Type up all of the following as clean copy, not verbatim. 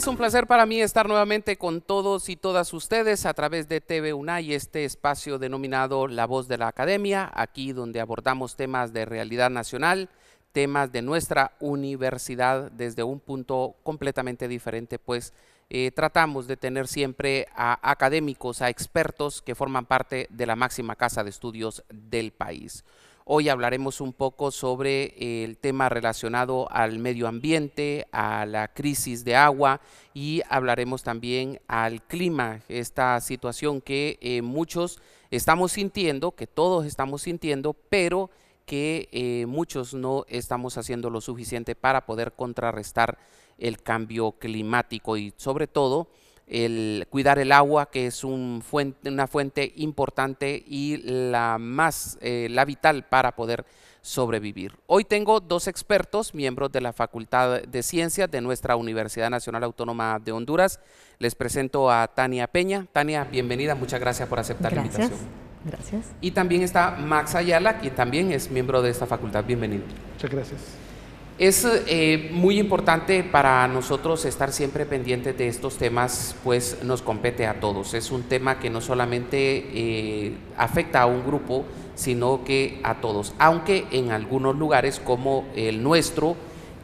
Es un placer para mí estar nuevamente con todos y todas ustedes a través de TV UNAY, este espacio denominado La Voz de la Academia, aquí donde abordamos temas de realidad nacional, temas de nuestra universidad desde un punto completamente diferente, pues tratamos de tener siempre a académicos, a expertos que forman parte de la máxima casa de estudios del país. Hoy hablaremos un poco sobre el tema relacionado al medio ambiente, a la crisis de agua y hablaremos también al clima, esta situación que muchos estamos sintiendo, que todos estamos sintiendo, pero que muchos no estamos haciendo lo suficiente para poder contrarrestar el cambio climático y sobre todo el cuidar el agua, que es una fuente importante y la vital para poder sobrevivir. Hoy tengo dos expertos, miembros de la Facultad de Ciencias de nuestra Universidad Nacional Autónoma de Honduras. Les presento a Tania Peña. Tania, bienvenida, muchas gracias por aceptar la invitación. Gracias. Y también está Max Ayala, quien también es miembro de esta facultad. Bienvenido. Muchas gracias. Es muy importante para nosotros estar siempre pendientes de estos temas, pues nos compete a todos. Es un tema que no solamente afecta a un grupo, sino que a todos. Aunque en algunos lugares como el nuestro,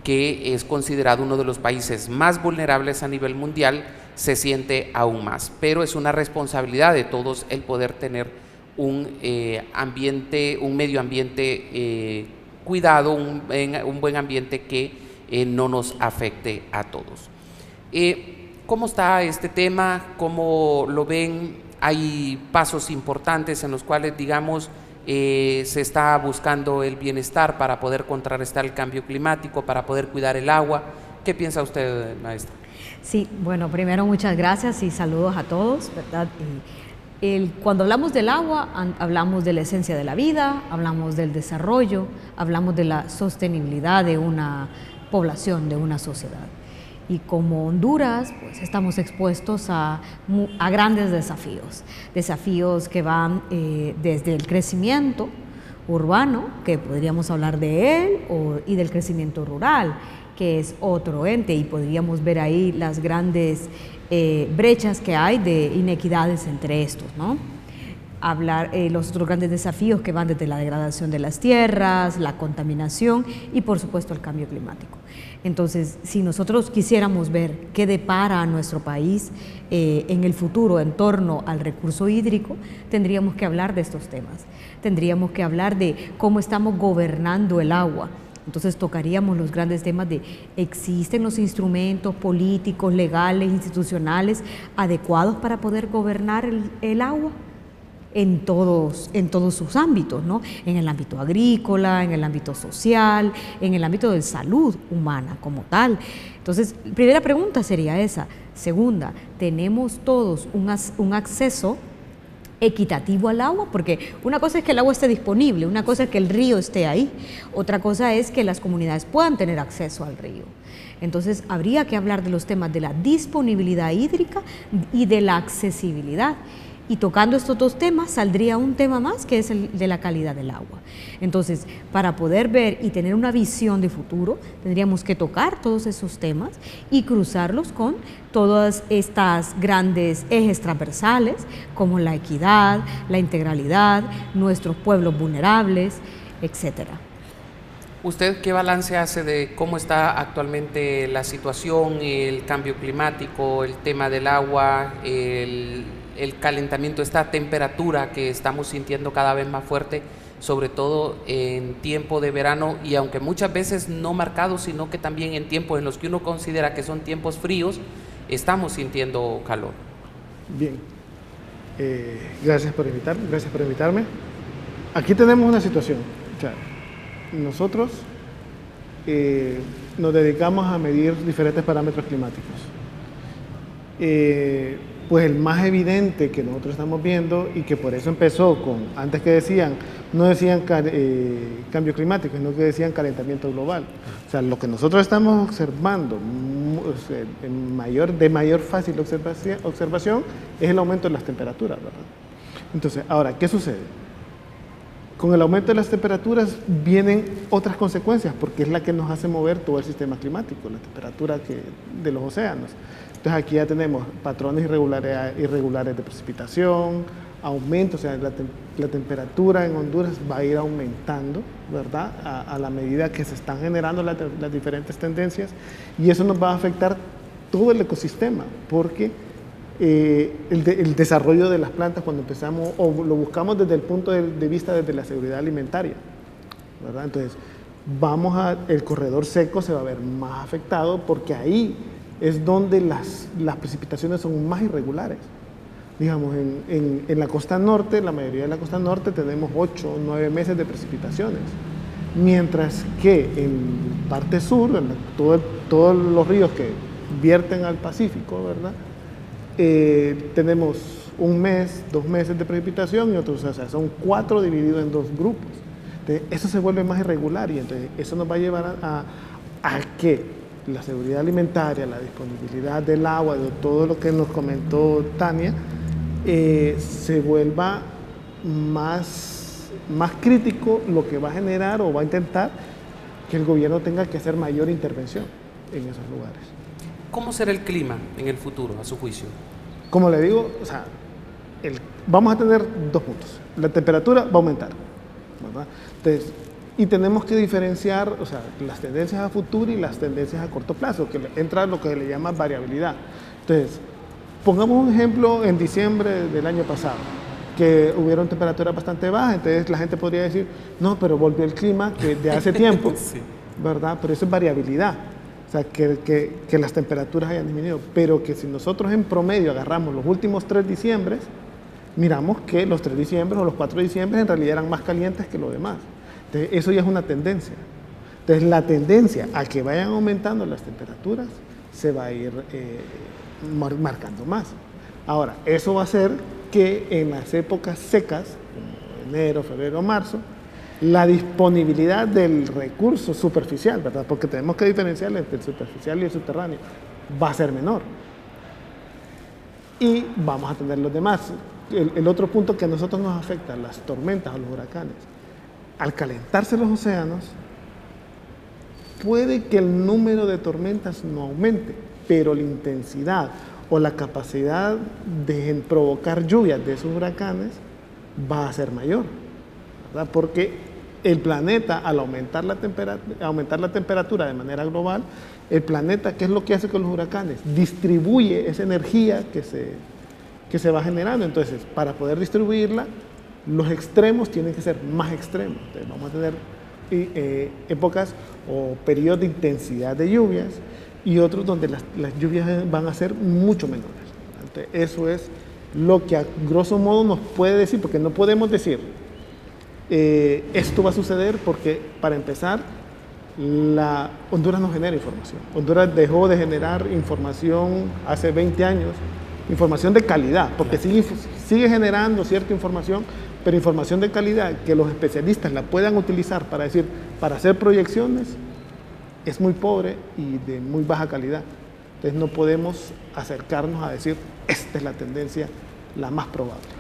que es considerado uno de los países más vulnerables a nivel mundial, se siente aún más. Pero es una responsabilidad de todos el poder tener un medio ambiente cuidado, un buen ambiente que no nos afecte a todos. ¿Cómo está este tema? ¿Cómo lo ven? Hay pasos importantes en los cuales, digamos, se está buscando el bienestar para poder contrarrestar el cambio climático, para poder cuidar el agua. ¿Qué piensa usted, maestra? Sí, bueno, primero muchas gracias y saludos a todos, ¿verdad? Cuando hablamos del agua, hablamos de la esencia de la vida, hablamos del desarrollo, hablamos de la sostenibilidad de una población, de una sociedad. Y como Honduras, pues estamos expuestos a grandes desafíos que van desde el crecimiento urbano, que podríamos hablar de él, y del crecimiento rural, que es otro ente, y podríamos ver ahí las grandes brechas que hay de inequidades entre estos, ¿no? Los otros grandes desafíos que van desde la degradación de las tierras, la contaminación y por supuesto el cambio climático. Entonces, si nosotros quisiéramos ver qué depara a nuestro país en el futuro en torno al recurso hídrico, tendríamos que hablar de estos temas, tendríamos que hablar de cómo estamos gobernando el agua. Entonces tocaríamos los grandes temas de ¿existen los instrumentos políticos, legales, institucionales adecuados para poder gobernar el agua? En todos sus ámbitos, ¿no? En el ámbito agrícola, en el ámbito social, en el ámbito de salud humana como tal. Entonces, primera pregunta sería esa. Segunda, ¿tenemos todos un acceso equitativo al agua? Porque una cosa es que el agua esté disponible, una cosa es que el río esté ahí, otra cosa es que las comunidades puedan tener acceso al río. Entonces habría que hablar de los temas de la disponibilidad hídrica y de la accesibilidad. Y tocando estos dos temas saldría un tema más, que es el de la calidad del agua. Entonces, para poder ver y tener una visión de futuro, tendríamos que tocar todos esos temas y cruzarlos con todas estas grandes ejes transversales, como la equidad, la integralidad, nuestros pueblos vulnerables, etcétera. ¿Usted qué balance hace de cómo está actualmente la situación, el cambio climático, el tema del agua, el calentamiento, esta temperatura que estamos sintiendo cada vez más fuerte, sobre todo en tiempo de verano, y aunque muchas veces no marcado, sino que también en tiempos en los que uno considera que son tiempos fríos, estamos sintiendo calor? Bien, gracias por invitarme. Aquí tenemos una situación. O sea, nosotros nos dedicamos a medir diferentes parámetros climáticos. Pues el más evidente que nosotros estamos viendo, y que por eso empezó con, antes que no decían cambio climático, sino que decían calentamiento global. O sea, lo que nosotros estamos observando de mayor fácil observación es el aumento de las temperaturas, ¿verdad? Entonces, ahora, ¿qué sucede? Con el aumento de las temperaturas vienen otras consecuencias, porque es la que nos hace mover todo el sistema climático, la temperatura de los océanos. Entonces aquí ya tenemos patrones irregulares de precipitación, aumento, o sea, la temperatura en Honduras va a ir aumentando, ¿verdad? A la medida que se están generando las diferentes tendencias, y eso nos va a afectar todo el ecosistema, porque el desarrollo de las plantas cuando empezamos, o lo buscamos desde el punto de vista desde la seguridad alimentaria, ¿verdad? Entonces, el corredor seco se va a ver más afectado porque ahí es donde las precipitaciones son más irregulares. Digamos, en la costa norte, la mayoría de la costa norte tenemos 8 o 9 meses de precipitaciones, mientras que en parte sur, todos los ríos que vierten al Pacífico, ¿verdad? Tenemos 1 mes, 2 meses de precipitación y otros, o sea, son 4 divididos en 2 grupos. Entonces, eso se vuelve más irregular y entonces eso nos va a llevar a que la seguridad alimentaria, la disponibilidad del agua, de todo lo que nos comentó Tania, se vuelva más crítico, lo que va a generar o va a intentar que el gobierno tenga que hacer mayor intervención en esos lugares. ¿Cómo será el clima en el futuro, a su juicio? Como le digo, o sea, vamos a tener 2 puntos. La temperatura va a aumentar, ¿verdad? Entonces, y tenemos que diferenciar, o sea, las tendencias a futuro y las tendencias a corto plazo, que entra lo que le llama variabilidad. Entonces, pongamos un ejemplo en diciembre del año pasado, que hubieron temperaturas bastante bajas, entonces la gente podría decir, no, pero volvió el clima que de hace tiempo, sí, ¿verdad? Pero eso es variabilidad. O sea, que las temperaturas hayan disminuido, pero que si nosotros en promedio agarramos los últimos 3 diciembres, miramos que los 3 diciembres o los 4 diciembres en realidad eran más calientes que lo demás. Entonces, eso ya es una tendencia. Entonces, la tendencia a que vayan aumentando las temperaturas se va a ir marcando más. Ahora, eso va a hacer que en las épocas secas, como enero, febrero, marzo, la disponibilidad del recurso superficial, ¿verdad? Porque tenemos que diferenciar entre el superficial y el subterráneo, va a ser menor. Y vamos a tener los demás. El otro punto que a nosotros nos afecta, las tormentas o los huracanes, al calentarse los océanos, puede que el número de tormentas no aumente, pero la intensidad o la capacidad de provocar lluvias de esos huracanes va a ser mayor, ¿verdad? Porque el planeta, al aumentar la temperatura de manera global, el planeta, ¿qué es lo que hace con los huracanes? Distribuye esa energía que se va generando. Entonces, para poder distribuirla, los extremos tienen que ser más extremos. Entonces, vamos a tener épocas o periodos de intensidad de lluvias y otros donde las lluvias van a ser mucho menores. Entonces, eso es lo que a grosso modo nos puede decir, porque no podemos decir esto va a suceder porque, para empezar, Honduras no genera información. Honduras dejó de generar información hace 20 años, información de calidad, porque sigue generando cierta información, pero información de calidad que los especialistas la puedan utilizar para hacer proyecciones, es muy pobre y de muy baja calidad. Entonces no podemos acercarnos a decir, esta es la tendencia la más probable.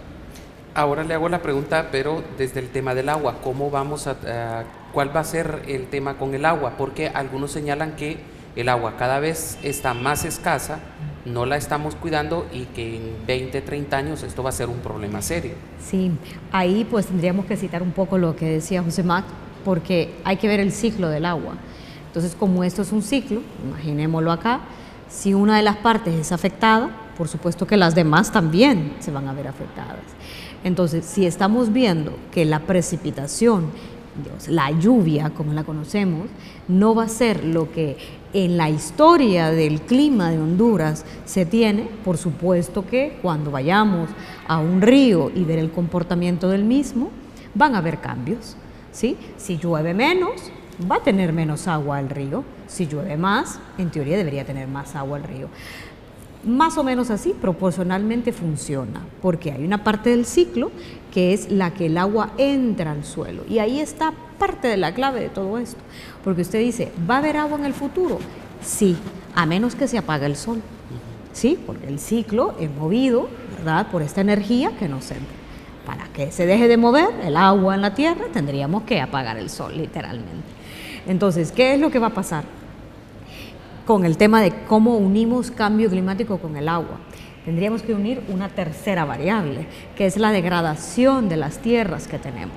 Ahora le hago la pregunta, pero desde el tema del agua, ¿cuál va a ser el tema con el agua? Porque algunos señalan que el agua cada vez está más escasa, no la estamos cuidando y que en 20, 30 años esto va a ser un problema serio. Sí, ahí pues tendríamos que citar un poco lo que decía José Mac, porque hay que ver el ciclo del agua. Entonces, como esto es un ciclo, imaginémoslo acá, si una de las partes es afectada, por supuesto que las demás también se van a ver afectadas. Entonces, si estamos viendo que la precipitación, la lluvia, como la conocemos, no va a ser lo que en la historia del clima de Honduras se tiene, por supuesto que cuando vayamos a un río y ver el comportamiento del mismo, van a haber cambios, ¿sí? Si llueve menos, va a tener menos agua el río. Si llueve más, en teoría debería tener más agua el río. Más o menos así, proporcionalmente funciona, porque hay una parte del ciclo que es la que el agua entra al suelo. Y ahí está parte de la clave de todo esto. Porque usted dice, ¿va a haber agua en el futuro? Sí, a menos que se apague el sol. Sí, porque el ciclo es movido, ¿verdad?, por esta energía que nos entra. para que se deje de mover el agua en la tierra, tendríamos que apagar el sol, literalmente. Entonces, ¿qué es lo que va a pasar con el tema de cómo unimos cambio climático con el agua? Tendríamos que unir una tercera variable, que es la degradación de las tierras que tenemos.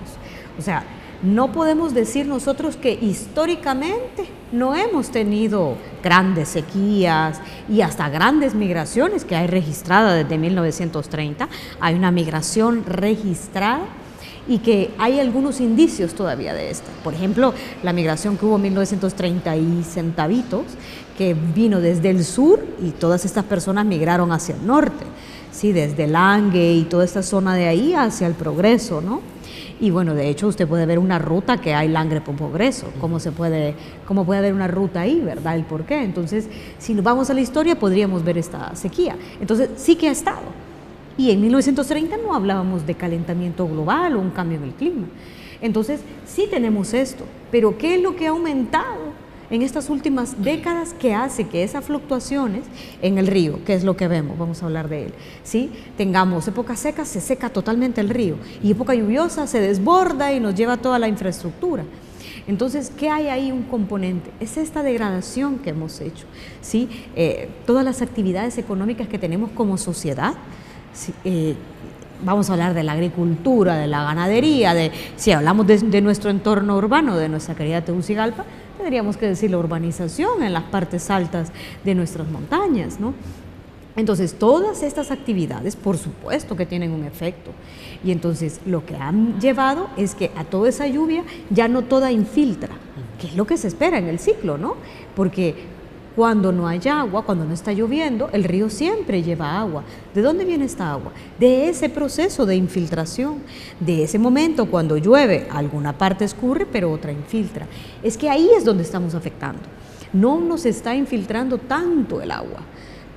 O sea, no podemos decir nosotros que históricamente no hemos tenido grandes sequías y hasta grandes migraciones que hay registradas desde 1930. Hay una migración registrada y que hay algunos indicios todavía de esto. Por ejemplo, la migración que hubo en 1930 y centavitos, que vino desde el sur y todas estas personas migraron hacia el norte, ¿sí? Desde Lange y toda esta zona de ahí hacia el Progreso, ¿no? Y bueno, de hecho usted puede ver una ruta que hay Langre por Progreso, cómo puede haber una ruta ahí, ¿verdad? El por qué. Entonces, si nos vamos a la historia, podríamos ver esta sequía. Entonces, sí que ha estado. Y en 1930 no hablábamos de calentamiento global o un cambio en el clima. Entonces, sí tenemos esto, pero ¿qué es lo que ha aumentado en estas últimas décadas que hace que esas fluctuaciones en el río, que es lo que vemos, vamos a hablar de él, ¿sí? Tengamos épocas secas, se seca totalmente el río, y época lluviosa se desborda y nos lleva toda la infraestructura. Entonces, ¿qué hay ahí? Un componente, es esta degradación que hemos hecho, ¿sí? Todas las actividades económicas que tenemos como sociedad, ¿sí? Vamos a hablar de la agricultura, de la ganadería, si hablamos de nuestro entorno urbano, de nuestra querida Tegucigalpa, tendríamos que decir la urbanización en las partes altas de nuestras montañas, ¿no? Entonces, todas estas actividades, por supuesto que tienen un efecto. Y entonces, lo que han llevado es que a toda esa lluvia ya no toda infiltra, que es lo que se espera en el ciclo, ¿no? Porque cuando no hay agua, cuando no está lloviendo, el río siempre lleva agua. ¿De dónde viene esta agua? De ese proceso de infiltración, de ese momento cuando llueve, alguna parte escurre, pero otra infiltra. Es que ahí es donde estamos afectando. No nos está infiltrando tanto el agua.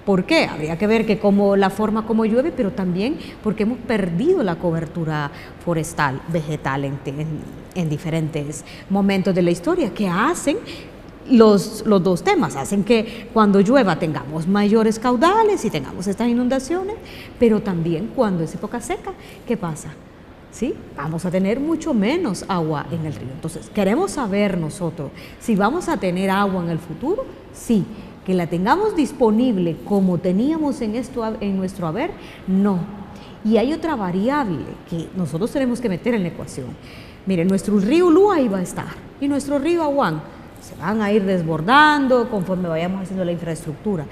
¿Por qué? Habría que ver que la forma como llueve, pero también porque hemos perdido la cobertura forestal, vegetal en diferentes momentos de la historia, que hacen los dos temas, hacen que cuando llueva tengamos mayores caudales y tengamos estas inundaciones, pero también cuando es época seca, ¿qué pasa? ¿Sí? Vamos a tener mucho menos agua en el río. Entonces, queremos saber nosotros si vamos a tener agua en el futuro. Sí. Que la tengamos disponible como teníamos en nuestro haber, no. Y hay otra variable que nosotros tenemos que meter en la ecuación. Miren, nuestro río Lua ahí va a estar y nuestro río Aguán se van a ir desbordando conforme vayamos haciendo la infraestructura,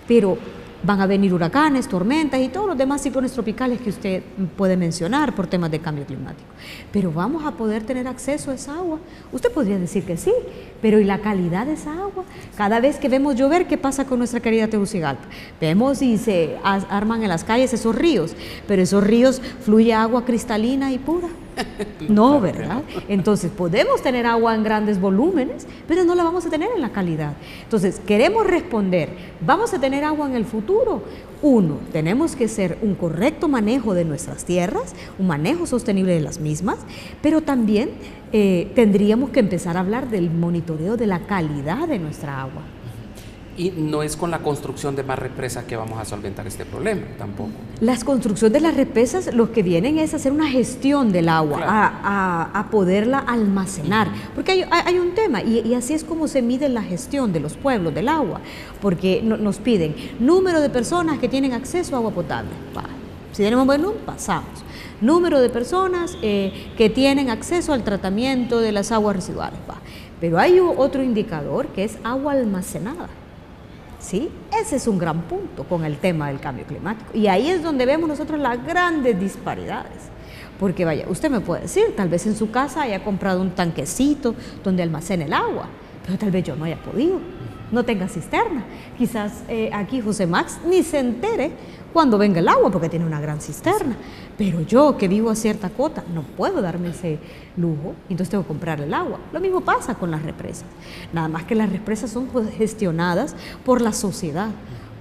pero van a venir huracanes, tormentas y todos los demás ciclones tropicales que usted puede mencionar por temas de cambio climático. Pero ¿vamos a poder tener acceso a esa agua? Usted podría decir que sí, pero ¿y la calidad de esa agua? Cada vez que vemos llover, ¿qué pasa con nuestra querida Tegucigalpa? Vemos y se arman en las calles esos ríos, pero esos ríos fluye agua cristalina y pura. No, ¿verdad? Entonces podemos tener agua en grandes volúmenes, pero no la vamos a tener en la calidad. Entonces queremos responder, ¿vamos a tener agua en el futuro? Uno, tenemos que hacer un correcto manejo de nuestras tierras, un manejo sostenible de las mismas, pero también tendríamos que empezar a hablar del monitoreo de la calidad de nuestra agua. Y no es con la construcción de más represas que vamos a solventar este problema, tampoco. Las construcciones de las represas lo que vienen es hacer una gestión del agua, claro, a poderla almacenar, porque hay un tema, y así es como se mide la gestión de los pueblos del agua, porque nos piden número de personas que tienen acceso a agua potable. Si tenemos buen número, pasamos. Número de personas que tienen acceso al tratamiento de las aguas residuales. Pero hay otro indicador que es agua almacenada. ¿Sí? Ese es un gran punto con el tema del cambio climático. Y ahí es donde vemos nosotros las grandes disparidades. Porque vaya, usted me puede decir, tal vez en su casa haya comprado un tanquecito donde almacene el agua, pero tal vez yo no haya podido, no tenga cisterna. Quizás aquí José Max ni se entere cuando venga el agua porque tiene una gran cisterna. Pero yo que vivo a cierta cota no puedo darme ese lujo, entonces tengo que comprar el agua. Lo mismo pasa con las represas, nada más que las represas son gestionadas por la sociedad,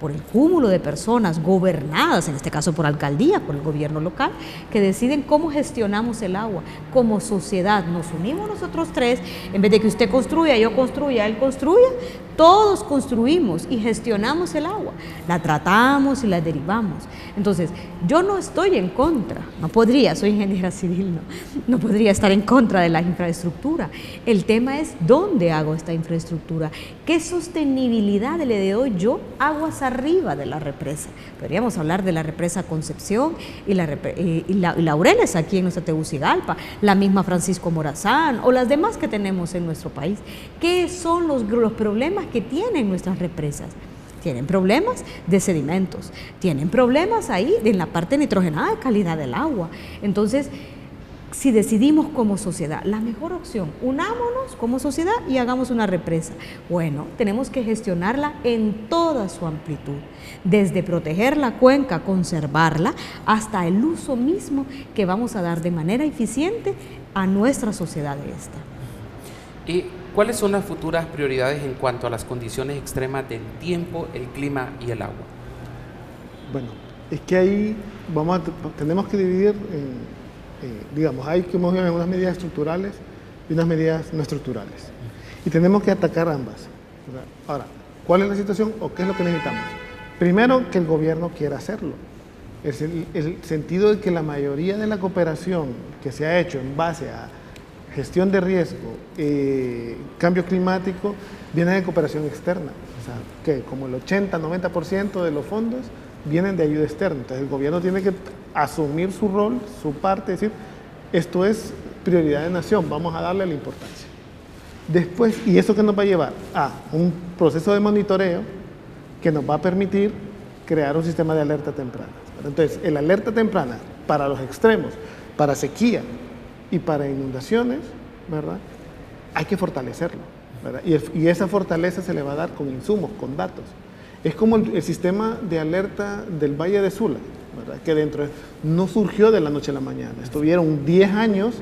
por el cúmulo de personas gobernadas, en este caso por alcaldía, por el gobierno local, que deciden cómo gestionamos el agua. Como sociedad nos unimos nosotros tres, en vez de que usted construya, yo construya, él construya, todos construimos y gestionamos el agua, la tratamos y la derivamos. Entonces, yo no estoy en contra, no podría, soy ingeniera civil, no podría estar en contra de la infraestructura. El tema es dónde hago esta infraestructura, qué sostenibilidad le doy yo aguas arriba de la represa. Podríamos hablar de la represa Concepción y Laureles aquí en nuestra Tegucigalpa, la misma Francisco Morazán o las demás que tenemos en nuestro país. ¿Qué son los problemas que tienen nuestras represas? Tienen problemas de sedimentos, tienen problemas ahí en la parte nitrogenada de calidad del agua. Entonces, si decidimos como sociedad, la mejor opción, unámonos como sociedad y hagamos una represa. Bueno, tenemos que gestionarla en toda su amplitud, desde proteger la cuenca, conservarla, hasta el uso mismo que vamos a dar de manera eficiente a nuestra sociedad de esta. ¿Y cuáles son las futuras prioridades en cuanto a las condiciones extremas del tiempo, el clima y el agua? Bueno, es que ahí tenemos que dividir, digamos, hay que mover unas medidas estructurales y unas medidas no estructurales. Y tenemos que atacar ambas. Ahora, ¿cuál es la situación o qué es lo que necesitamos? Primero, que el gobierno quiera hacerlo. El sentido de que la mayoría de la cooperación que se ha hecho en base a gestión de riesgo, cambio climático, viene de cooperación externa. O sea, que como el 80-90% de los fondos vienen de ayuda externa. Entonces el gobierno tiene que asumir su rol, su parte, decir, esto es prioridad de nación, vamos a darle la importancia. Después, ¿y eso qué nos va a llevar? A un proceso de monitoreo que nos va a permitir crear un sistema de alerta temprana. Entonces, el alerta temprana para los extremos, para sequía y para inundaciones, ¿verdad? Hay que fortalecerlo, ¿verdad? Y esa fortaleza se le va a dar con insumos, con datos. Es como el sistema de alerta del Valle de Sula, ¿verdad? Que no surgió de la noche a la mañana. Estuvieron 10 años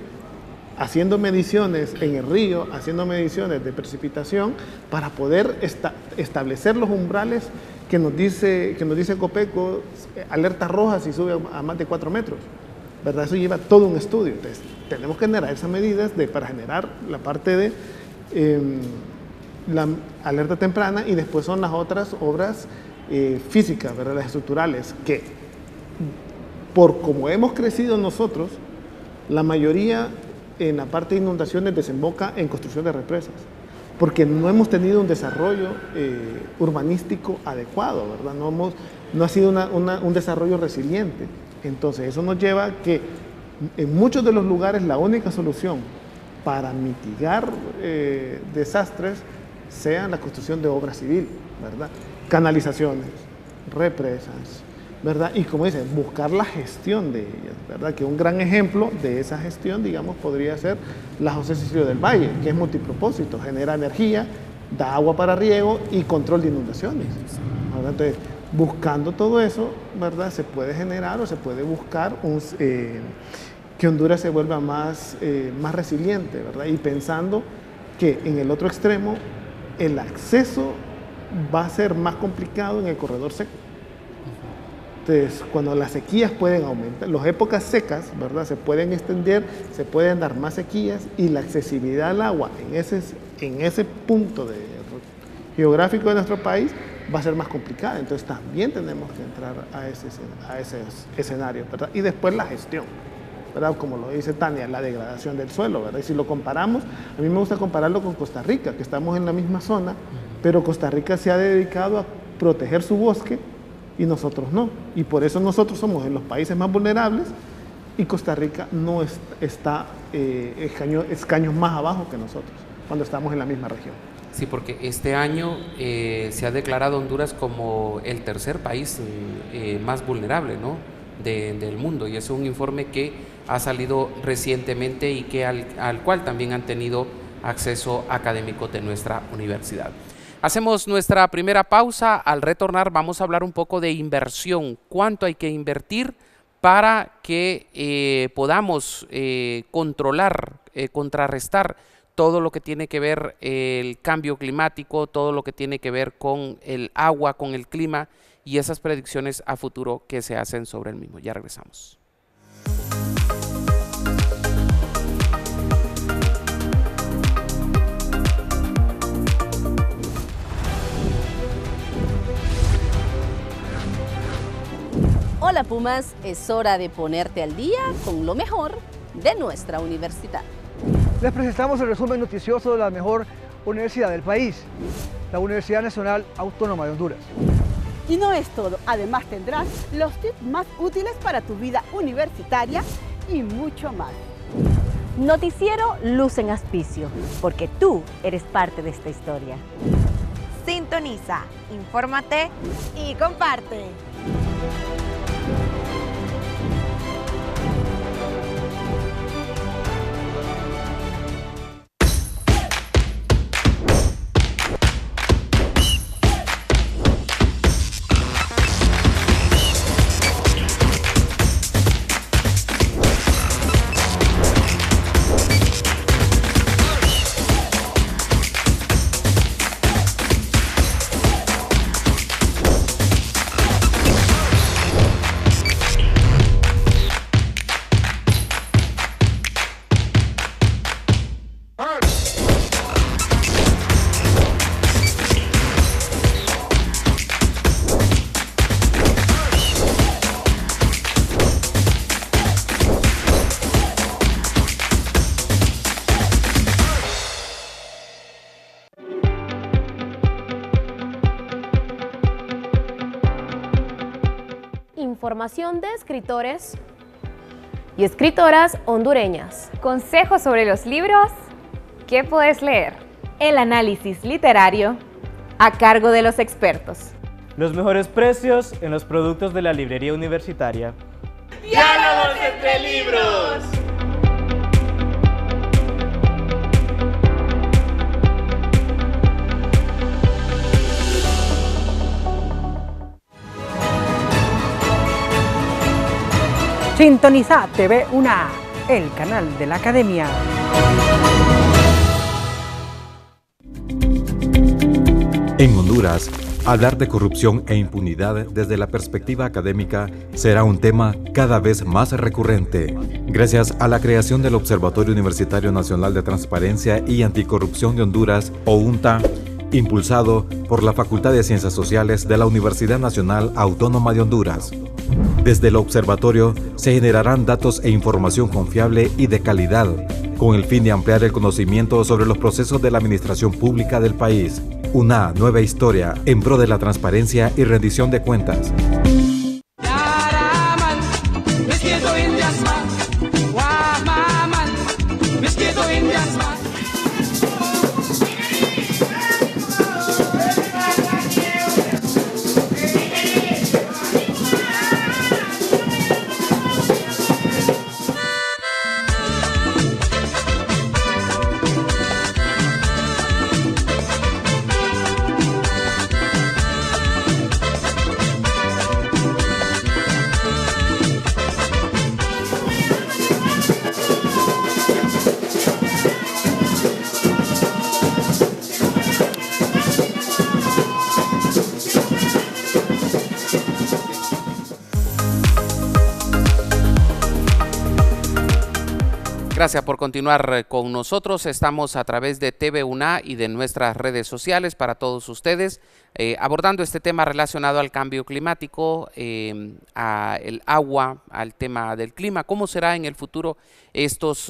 haciendo mediciones en el río, haciendo mediciones de precipitación para poder establecer los umbrales que nos dice Copeco, alerta roja si sube a más de 4 metros. ¿Verdad? Eso lleva todo un estudio. Entonces, tenemos que generar esas medidas para generar la parte de la alerta temprana, y después son las otras obras físicas, ¿verdad? Las estructurales, que por como hemos crecido nosotros, la mayoría en la parte de inundaciones desemboca en construcción de represas, porque no hemos tenido un desarrollo urbanístico adecuado, ¿verdad? No ha sido un desarrollo resiliente. Entonces eso nos lleva a que en muchos de los lugares la única solución para mitigar desastres sea la construcción de obra civil, ¿verdad? Canalizaciones, represas, ¿verdad? Y como dicen, buscar la gestión de ellas, ¿verdad? Que un gran ejemplo de esa gestión, digamos, podría ser la José Cecilio del Valle, que es multipropósito, genera energía, da agua para riego y control de inundaciones, ¿verdad? Entonces, buscando todo eso, ¿verdad? Se puede generar o se puede buscar que Honduras se vuelva más resiliente, ¿verdad? Y pensando que en el otro extremo el acceso va a ser más complicado en el corredor seco. Entonces, cuando las sequías pueden aumentar, las épocas secas, ¿verdad? Se pueden extender, se pueden dar más sequías, y la accesibilidad al agua en ese punto geográfico de nuestro país va a ser más complicada. Entonces también tenemos que entrar a ese escenario, ¿verdad? Y después la gestión, ¿verdad? Como lo dice Tania, la degradación del suelo, ¿verdad? Y si lo comparamos, a mí me gusta compararlo con Costa Rica, que estamos en la misma zona, pero Costa Rica se ha dedicado a proteger su bosque y nosotros no. Y por eso nosotros somos en los países más vulnerables y Costa Rica no está escaños más abajo que nosotros, cuando estamos en la misma región. Sí, porque este año se ha declarado Honduras como el tercer país más vulnerable, ¿no? del mundo, y es un informe que ha salido recientemente y que al cual también han tenido acceso académicos de nuestra universidad. Hacemos nuestra primera pausa. Al retornar vamos a hablar un poco de inversión, cuánto hay que invertir para que podamos controlar, contrarrestar todo lo que tiene que ver el cambio climático, todo lo que tiene que ver con el agua, con el clima, y esas predicciones a futuro que se hacen sobre el mismo. Ya regresamos. Hola Pumas, es hora de ponerte al día con lo mejor de nuestra universidad. Les presentamos el resumen noticioso de la mejor universidad del país, la Universidad Nacional Autónoma de Honduras. Y no es todo, además tendrás los tips más útiles para tu vida universitaria y mucho más. Noticiero Luz en Auspicio, porque tú eres parte de esta historia. Sintoniza, infórmate y comparte. Información de escritores y escritoras hondureñas. Consejos sobre los libros que puedes leer. El análisis literario a cargo de los expertos. Los mejores precios en los productos de la librería universitaria. ¡Diálogos entre libros! Sintoniza TV UNA, el canal de la Academia. En Honduras, hablar de corrupción e impunidad desde la perspectiva académica será un tema cada vez más recurrente. Gracias a la creación del Observatorio Universitario Nacional de Transparencia y Anticorrupción de Honduras, OUNTA, impulsado por la Facultad de Ciencias Sociales de la Universidad Nacional Autónoma de Honduras. Desde el observatorio se generarán datos e información confiable y de calidad, con el fin de ampliar el conocimiento sobre los procesos de la administración pública del país. Una nueva historia en pro de la transparencia y rendición de cuentas. Gracias por continuar con nosotros. Estamos a través de TV UNA y de nuestras redes sociales para todos ustedes, abordando este tema relacionado al cambio climático, al agua, al tema del clima. ¿Cómo será en el futuro estos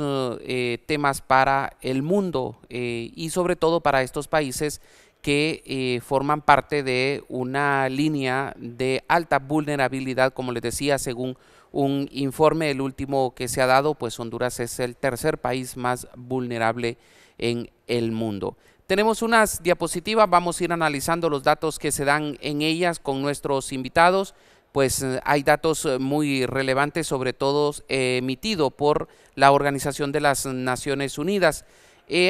temas para el mundo y sobre todo para estos países que forman parte de una línea de alta vulnerabilidad, como les decía, según un informe, el último que se ha dado, pues Honduras es el tercer país más vulnerable en el mundo. Tenemos unas diapositivas, vamos a ir analizando los datos que se dan en ellas con nuestros invitados. Pues hay datos muy relevantes, sobre todo emitido por la Organización de las Naciones Unidas.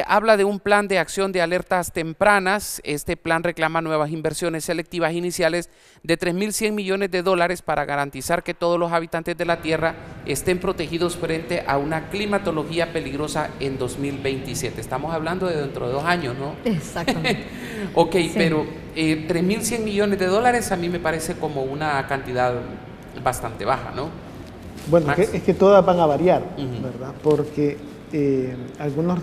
Habla de un plan de acción de alertas tempranas. Este plan reclama nuevas inversiones selectivas iniciales de 3.100 millones de dólares para garantizar que todos los habitantes de la Tierra estén protegidos frente a una climatología peligrosa en 2027. Estamos hablando de dentro de 2 años, ¿no? Exactamente. Ok, sí. Pero 3.100 millones de dólares a mí me parece como una cantidad bastante baja, ¿no? Bueno, es que todas van a variar, ¿verdad? Porque algunos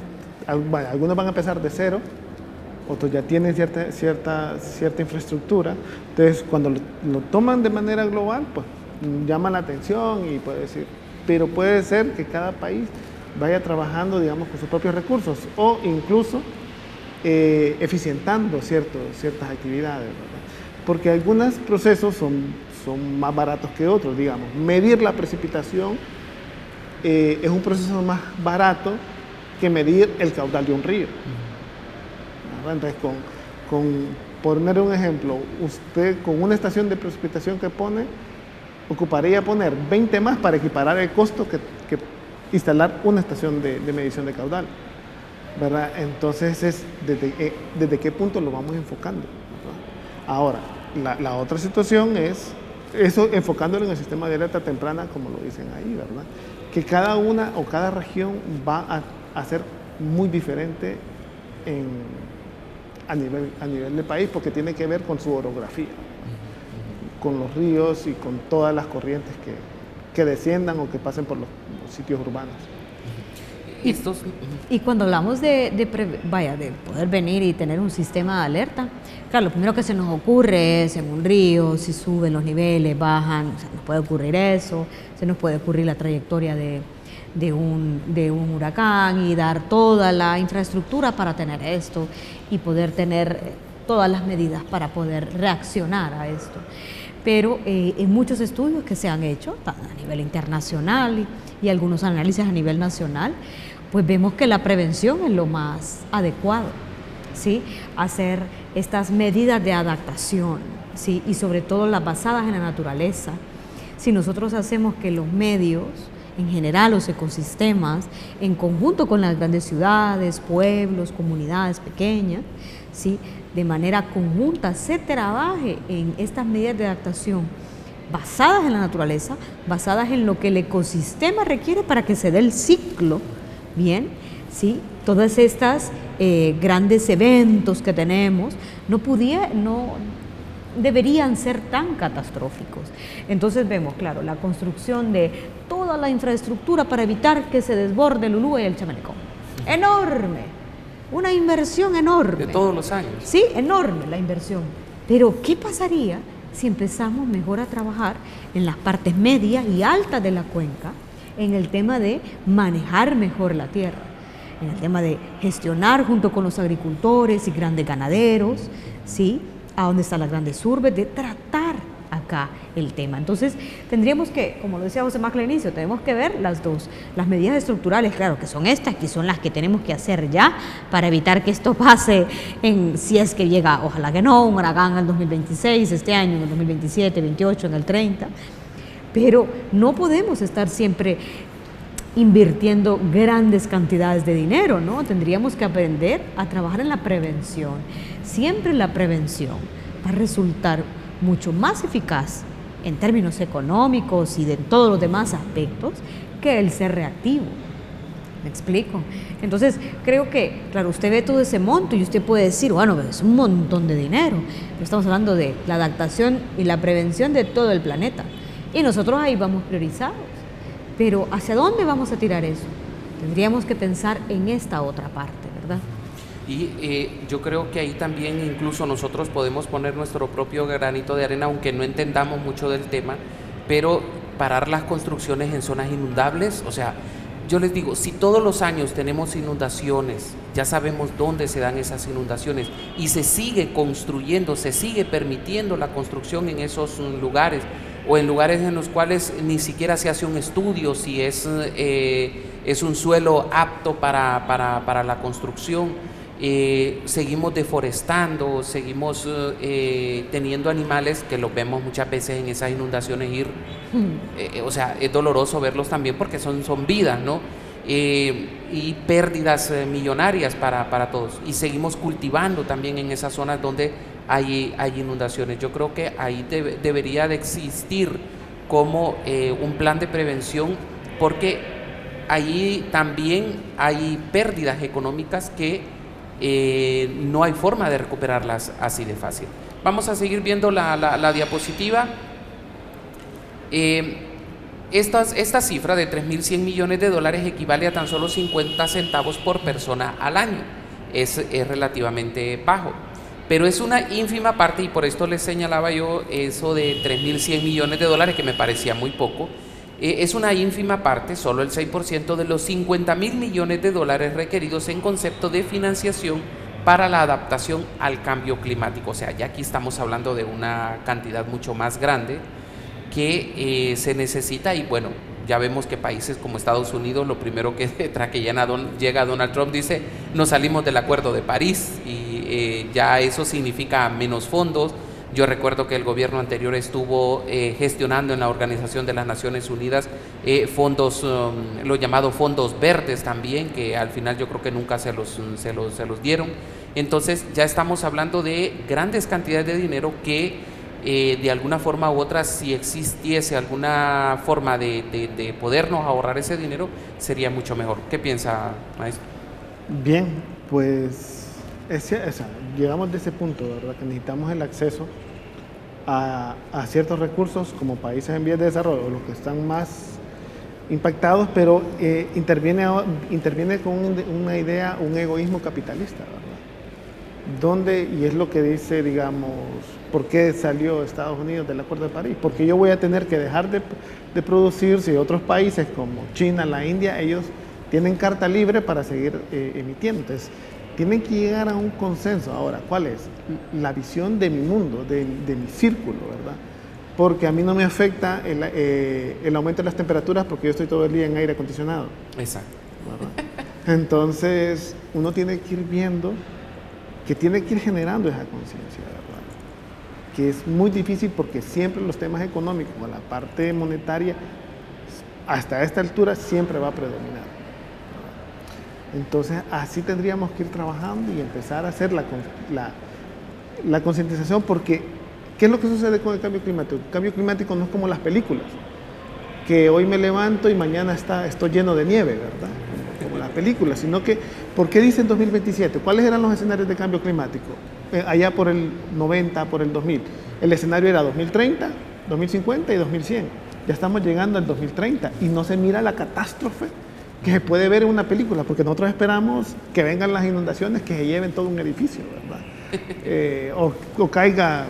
van a empezar de cero, otros ya tienen cierta infraestructura. Entonces, cuando lo toman de manera global, pues llama la atención y puede decir, pero puede ser que cada país vaya trabajando, digamos, con sus propios recursos o incluso eficientando ciertas actividades, ¿verdad? Porque algunos procesos son más baratos que otros, digamos. Medir la precipitación es un proceso más barato que medir el caudal de un río. Entonces, por poner un ejemplo, usted con una estación de precipitación que pone, ocuparía poner 20 más para equiparar el costo que instalar una estación de medición de caudal, ¿verdad? Entonces, es desde qué punto lo vamos enfocando, ¿verdad? Ahora, la otra situación es eso, enfocándolo en el sistema de alerta temprana, como lo dicen ahí, ¿verdad? Que cada una o cada región va a ser muy diferente a nivel de país, porque tiene que ver con su orografía, con los ríos y con todas las corrientes que desciendan o que pasen por los sitios urbanos. Y cuando hablamos de poder venir y tener un sistema de alerta, claro, lo primero que se nos ocurre es en un río, si suben los niveles, bajan, o sea, nos puede ocurrir eso, se nos puede ocurrir la trayectoria de un huracán y dar toda la infraestructura para tener esto y poder tener todas las medidas para poder reaccionar a esto. Pero en muchos estudios que se han hecho a nivel internacional y algunos análisis a nivel nacional, pues vemos que la prevención es lo más adecuado, ¿sí? Hacer estas medidas de adaptación, ¿sí? Y sobre todo las basadas en la naturaleza. Si nosotros hacemos que los medios, en general los ecosistemas, en conjunto con las grandes ciudades, pueblos, comunidades pequeñas, ¿sí? De manera conjunta se trabaje en estas medidas de adaptación basadas en la naturaleza, basadas en lo que el ecosistema requiere para que se dé el ciclo, ¿bien? ¿Sí? Todas estas grandes eventos que tenemos no deberían ser tan catastróficos. Entonces vemos, claro, la construcción de toda la infraestructura para evitar que se desborde el Ulúa y el Chamalecón. ¡Enorme! Una inversión enorme. De todos los años. Sí, enorme la inversión. Pero, ¿qué pasaría si empezamos mejor a trabajar en las partes medias y altas de la cuenca, en el tema de manejar mejor la tierra, en el tema de gestionar junto con los agricultores y grandes ganaderos, ¿sí? A dónde están las grandes urbes, de tratar acá el tema? Entonces, tendríamos que, como lo decía José Macla al inicio, tenemos que ver las dos, las medidas estructurales, claro, que son estas, que son las que tenemos que hacer ya para evitar que esto pase si es que llega, ojalá que no, un huracán en el 2026, este año, en el 2027, 28, en el 30, pero no podemos estar siempre invirtiendo grandes cantidades de dinero, ¿no? Tendríamos que aprender a trabajar en la prevención. Siempre la prevención va a resultar mucho más eficaz en términos económicos y de todos los demás aspectos que el ser reactivo. ¿Me explico? Entonces, creo que, claro, usted ve todo ese monto y usted puede decir, bueno, es un montón de dinero, pero estamos hablando de la adaptación y la prevención de todo el planeta. Y nosotros ahí vamos priorizados. Pero ¿hacia dónde vamos a tirar eso? Tendríamos que pensar en esta otra parte, ¿verdad? Y yo creo que ahí también incluso nosotros podemos poner nuestro propio granito de arena, aunque no entendamos mucho del tema, pero parar las construcciones en zonas inundables. O sea, yo les digo, si todos los años tenemos inundaciones, ya sabemos dónde se dan esas inundaciones y se sigue construyendo, se sigue permitiendo la construcción en esos lugares, o en lugares en los cuales ni siquiera se hace un estudio si es un suelo apto para la construcción. Seguimos deforestando, seguimos teniendo animales que los vemos muchas veces en esas inundaciones ir, o sea, es doloroso verlos también porque son vidas, ¿no? Y pérdidas millonarias para todos. Y seguimos cultivando también en esas zonas donde hay inundaciones. Yo creo que ahí debería de existir como un plan de prevención, porque ahí también hay pérdidas económicas que no hay forma de recuperarlas así de fácil. Vamos a seguir viendo la diapositiva. Esta cifra de 3.100 millones de dólares equivale a tan solo 50 centavos por persona al año. Es relativamente bajo, pero es una ínfima parte, y por esto les señalaba yo eso de 3.100 millones de dólares, que me parecía muy poco. Es una ínfima parte, solo el 6% de los 50.000 millones de dólares requeridos en concepto de financiación para la adaptación al cambio climático. O sea, ya aquí estamos hablando de una cantidad mucho más grande que se necesita, y bueno, ya vemos que países como Estados Unidos, lo primero que tras que llega Donald Trump, dice: nos salimos del Acuerdo de París, y ya eso significa menos fondos. Yo recuerdo que el gobierno anterior estuvo gestionando en la Organización de las Naciones Unidas fondos, los llamados fondos verdes también, que al final yo creo que nunca se los dieron. Entonces ya estamos hablando de grandes cantidades de dinero que de alguna forma u otra, si existiese alguna forma de podernos ahorrar ese dinero, sería mucho mejor. ¿Qué piensa, maestro? Bien, pues llegamos de ese punto, ¿verdad? Que necesitamos el acceso a ciertos recursos como países en vías de desarrollo, los que están más impactados, pero interviene con una idea, un egoísmo capitalista, ¿verdad? Y es lo que dice, digamos, ¿por qué salió Estados Unidos del Acuerdo de París? Porque yo voy a tener que dejar de producir si otros países como China, la India, ellos tienen carta libre para seguir emitiendo. Entonces, tienen que llegar a un consenso. Ahora, ¿cuál es? La visión de mi mundo, de mi círculo, ¿verdad? Porque a mí no me afecta el aumento de las temperaturas, porque yo estoy todo el día en aire acondicionado. Exacto. ¿Verdad? Entonces, uno tiene que ir viendo, que tiene que ir generando esa conciencia, ¿verdad? Que es muy difícil, porque siempre los temas económicos, o la parte monetaria, hasta esta altura siempre va a predominar. Entonces, así tendríamos que ir trabajando y empezar a hacer la concientización, porque ¿qué es lo que sucede con el cambio climático? El cambio climático no es como las películas, que hoy me levanto y mañana estoy lleno de nieve, ¿verdad? Como las películas, sino que, ¿por qué dicen 2027? ¿Cuáles eran los escenarios de cambio climático? Allá por el 90, por el 2000. El escenario era 2030, 2050 y 2100. Ya estamos llegando al 2030 y no se mira la catástrofe que se puede ver en una película, porque nosotros esperamos que vengan las inundaciones, que se lleven todo un edificio, ¿verdad? O caiga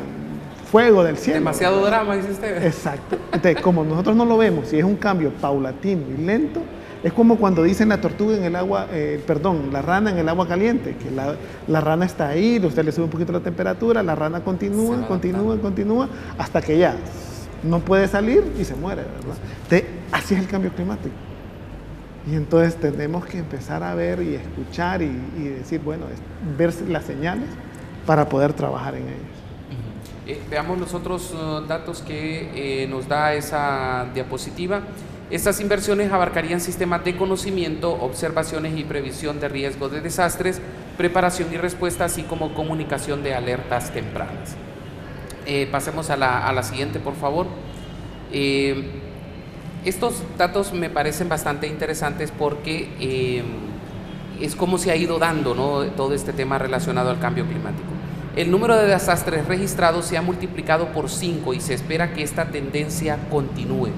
fuego del cielo. Demasiado drama, dice usted. Exacto. Entonces, como nosotros no lo vemos, si es un cambio paulatino y lento, es como cuando dicen la tortuga en el agua, la rana en el agua caliente, que la rana está ahí, usted le sube un poquito la temperatura, la rana continúa, hasta que ya no puede salir y se muere, ¿verdad? Entonces, así es el cambio climático. Y entonces tenemos que empezar a ver y escuchar y decir, bueno, ver las señales para poder trabajar en ellas. Veamos los otros datos que nos da esa diapositiva. Estas inversiones abarcarían sistemas de conocimiento, observaciones y previsión de riesgos de desastres, preparación y respuesta, así como comunicación de alertas tempranas. Pasemos a la siguiente, por favor. Estos datos me parecen bastante interesantes porque es como se ha ido dando, ¿no?, todo este tema relacionado al cambio climático. El número de desastres registrados se ha multiplicado por 5 y se espera que esta tendencia continúe.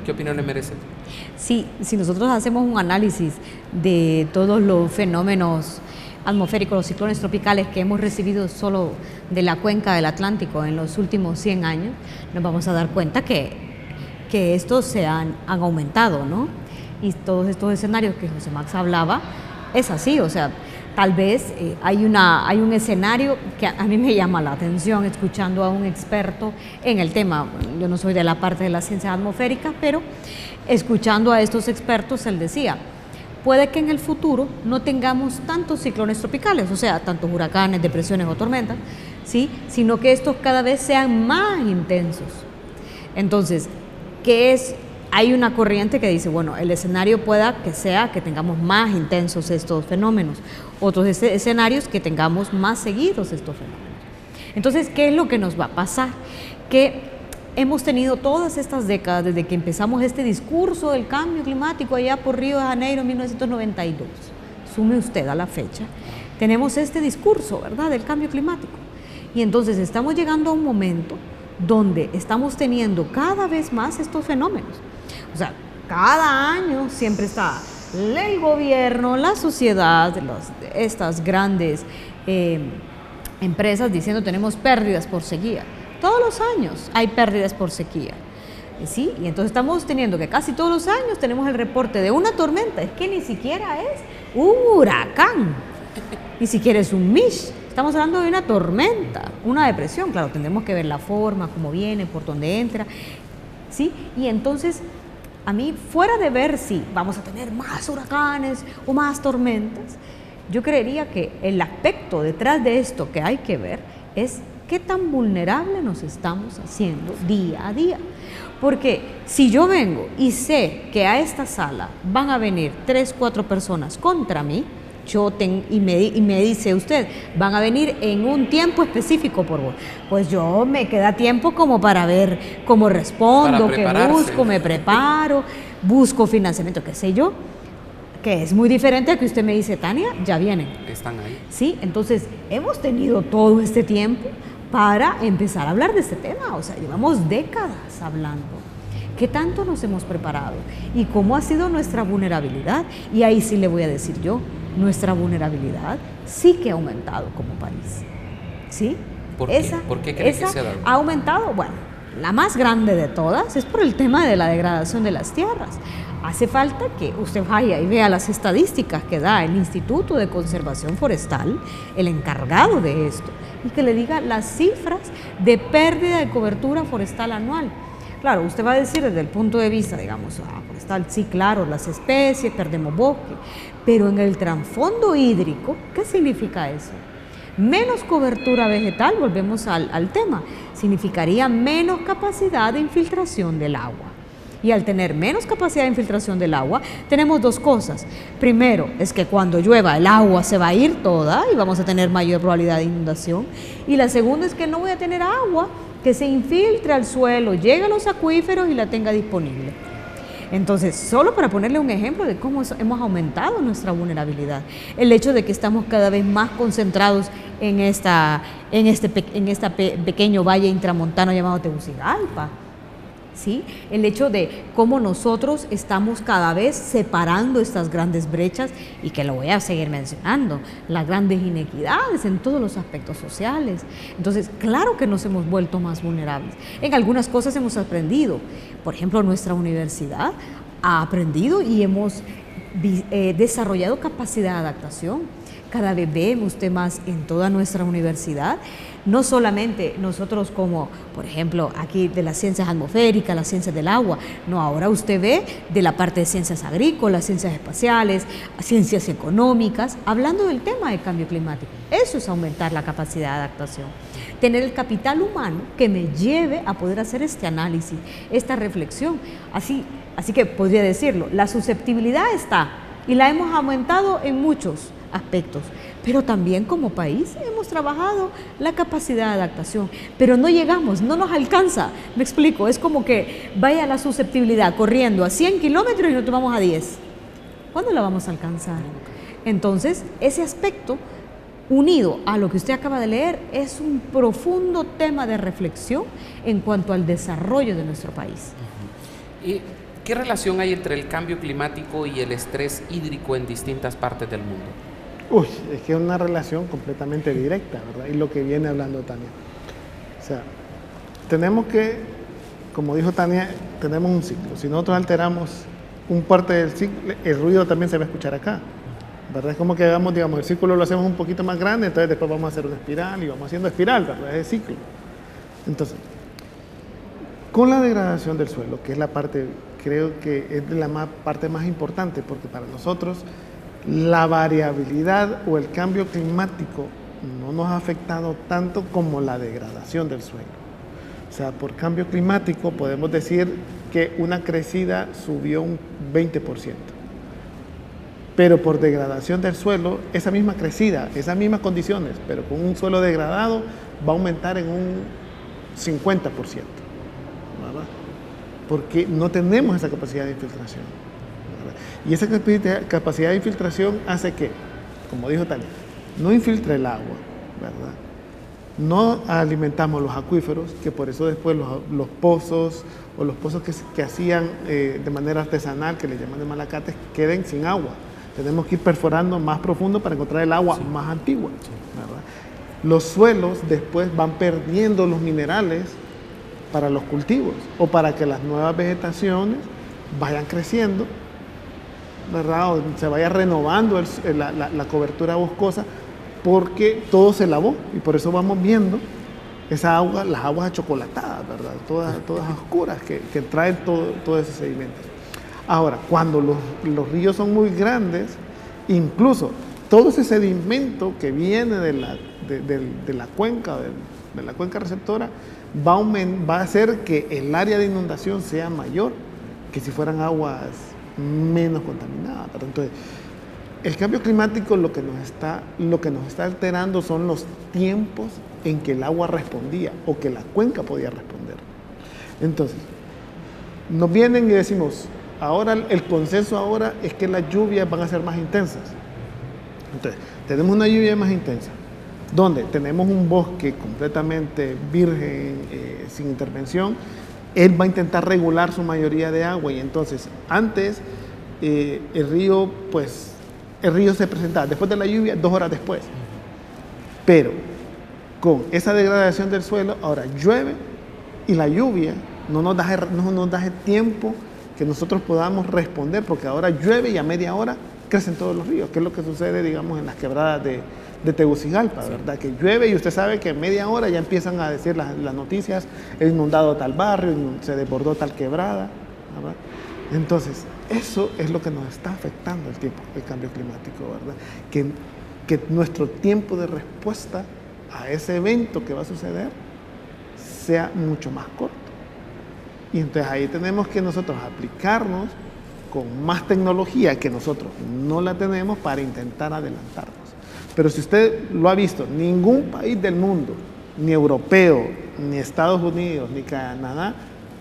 ¿Qué opinión le merece? Sí, si nosotros hacemos un análisis de todos los fenómenos atmosféricos, los ciclones tropicales que hemos recibido solo de la cuenca del Atlántico en los últimos 100 años, nos vamos a dar cuenta que estos se han aumentado, ¿no? Y todos estos escenarios que José Max hablaba, es así, o sea, tal vez hay un escenario que a mí me llama la atención escuchando a un experto en el tema. Yo no soy de la parte de las ciencias atmosféricas, pero escuchando a estos expertos, él decía, puede que en el futuro no tengamos tantos ciclones tropicales, o sea, tantos huracanes, depresiones o tormentas, ¿sí?, sino que estos cada vez sean más intensos. Entonces, hay una corriente que dice, bueno, el escenario pueda que sea que tengamos más intensos estos fenómenos, otros escenarios que tengamos más seguidos estos fenómenos. Entonces, ¿qué es lo que nos va a pasar? Que hemos tenido todas estas décadas, desde que empezamos este discurso del cambio climático allá por Río de Janeiro en 1992, sume usted a la fecha, tenemos este discurso, ¿verdad?, del cambio climático. Y entonces estamos llegando a un momento donde estamos teniendo cada vez más estos fenómenos. O sea, cada año siempre está el gobierno, la sociedad, estas grandes empresas diciendo tenemos pérdidas por sequía. Todos los años hay pérdidas por sequía. ¿Sí? Y entonces estamos teniendo que casi todos los años tenemos el reporte de una tormenta. Es que ni siquiera es un huracán, ni siquiera es un Mish. Estamos hablando de una tormenta, una depresión. Claro, tendremos que ver la forma, cómo viene, por dónde entra. ¿Sí? Y entonces, a mí, fuera de ver si vamos a tener más huracanes o más tormentas, yo creería que el aspecto detrás de esto que hay que ver es qué tan vulnerable nos estamos haciendo día a día. Porque si yo vengo y sé que a esta sala van a venir 3, 4 personas contra mí, y me dice usted, van a venir en un tiempo específico por vos, pues yo me queda tiempo como para ver cómo respondo, qué busco, me preparo, busco financiamiento, qué sé yo, que es muy diferente a que usted me dice, Tania, ya vienen. Están ahí. Sí, entonces hemos tenido todo este tiempo para empezar a hablar de este tema, o sea, llevamos décadas hablando. ¿Qué tanto nos hemos preparado? ¿Y cómo ha sido nuestra vulnerabilidad? Y ahí sí le voy a decir yo, nuestra vulnerabilidad sí que ha aumentado como país. ¿Sí? ¿Por qué? ¿Por qué cree que se ha dado? Ha aumentado, bueno, la más grande de todas es por el tema de la degradación de las tierras. Hace falta que usted vaya y vea las estadísticas que da el Instituto de Conservación Forestal, el encargado de esto, y que le diga las cifras de pérdida de cobertura forestal anual. Claro, usted va a decir desde el punto de vista, digamos, forestal, sí, claro, las especies, perdemos bosque, pero en el trasfondo hídrico, ¿qué significa eso? Menos cobertura vegetal, volvemos al tema, significaría menos capacidad de infiltración del agua. Y al tener menos capacidad de infiltración del agua, tenemos dos cosas. Primero, es que cuando llueva el agua se va a ir toda y vamos a tener mayor probabilidad de inundación. Y la segunda es que no voy a tener agua que se infiltre al suelo, llegue a los acuíferos y la tenga disponible. Entonces, solo para ponerle un ejemplo de cómo hemos aumentado nuestra vulnerabilidad, el hecho de que estamos cada vez más concentrados en este pequeño valle intramontano llamado Tegucigalpa, ¿sí? El hecho de cómo nosotros estamos cada vez separando estas grandes brechas y que lo voy a seguir mencionando, las grandes inequidades en todos los aspectos sociales. Entonces, claro que nos hemos vuelto más vulnerables. En algunas cosas hemos aprendido. Por ejemplo, nuestra universidad ha aprendido y hemos desarrollado capacidad de adaptación. Cada vez vemos temas en toda nuestra universidad, no solamente nosotros como, por ejemplo, aquí de las ciencias atmosféricas, las ciencias del agua, no, ahora usted ve de la parte de ciencias agrícolas, ciencias espaciales, ciencias económicas, hablando del tema de cambio climático. Eso es aumentar la capacidad de adaptación. Tener el capital humano que me lleve a poder hacer este análisis, esta reflexión. Así que podría decirlo, la susceptibilidad está y la hemos aumentado en muchos aspectos, pero también como país hemos trabajado la capacidad de adaptación, pero no llegamos, no nos alcanza, me explico, es como que vaya la susceptibilidad corriendo a 100 kilómetros y nosotros vamos a 10, ¿cuándo la vamos a alcanzar? Entonces, ese aspecto unido a lo que usted acaba de leer es un profundo tema de reflexión en cuanto al desarrollo de nuestro país. ¿Y qué relación hay entre el cambio climático y el estrés hídrico en distintas partes del mundo? Uy, es que es una relación completamente directa, ¿verdad? Y lo que viene hablando Tania. O sea, tenemos que, como dijo Tania, tenemos un ciclo. Si nosotros alteramos un parte del ciclo, el ruido también se va a escuchar acá, ¿verdad? Es como que hagamos, digamos, el círculo lo hacemos un poquito más grande, entonces después vamos a hacer una espiral y vamos haciendo espiral, ¿verdad? Es el ciclo. Entonces, con la degradación del suelo, que es la parte, creo que es la parte más importante, porque para nosotros la variabilidad o el cambio climático no nos ha afectado tanto como la degradación del suelo. O sea, por cambio climático podemos decir que una crecida subió un 20%. Pero por degradación del suelo, esa misma crecida, esas mismas condiciones, pero con un suelo degradado, va a aumentar en un 50%. ¿Verdad? Porque no tenemos esa capacidad de infiltración. Y esa capacidad de infiltración hace que, como dijo Tania, no infiltre el agua, ¿verdad? no alimentamos los acuíferos, que por eso después los pozos o los pozos que hacían de manera artesanal, que le llaman de Malacates, queden sin agua. Tenemos que ir perforando más profundo para encontrar el agua más antigua, ¿verdad? Los suelos después van perdiendo los minerales para los cultivos o para que las nuevas vegetaciones vayan creciendo, ¿verdad? O se vaya renovando la cobertura boscosa, porque todo se lavó y por eso vamos viendo esa agua, las aguas achocolatadas, ¿verdad? Todas oscuras que traen todo ese sedimento. Ahora, cuando los ríos son muy grandes, incluso todo ese sedimento que viene de la cuenca receptora va a hacer que el área de inundación sea mayor que si fueran aguas menos contaminadas. Entonces, el cambio climático lo que nos está alterando son los tiempos en que el agua respondía o que la cuenca podía responder. Entonces, nos vienen y decimos, ahora el consenso ahora es que las lluvias van a ser más intensas. Entonces, tenemos una lluvia más intensa, donde tenemos un bosque completamente virgen, sin intervención. Él va a intentar regular su mayoría de agua y entonces antes el río se presentaba después de la lluvia 2 horas después, pero con esa degradación del suelo ahora llueve y la lluvia no nos da el tiempo que nosotros podamos responder, porque ahora llueve y a media hora crecen todos los ríos, que es lo que sucede, digamos, en las quebradas de Tegucigalpa, ¿verdad? Que llueve y usted sabe que en media hora ya empiezan a decir las noticias, he inundado tal barrio, se desbordó tal quebrada, ¿verdad? Entonces, eso es lo que nos está afectando el cambio climático, ¿verdad? Que nuestro tiempo de respuesta a ese evento que va a suceder sea mucho más corto. Y entonces ahí tenemos que nosotros aplicarnos con más tecnología que nosotros no la tenemos para intentar adelantarnos. Pero si usted lo ha visto, ningún país del mundo, ni europeo, ni Estados Unidos, ni Canadá,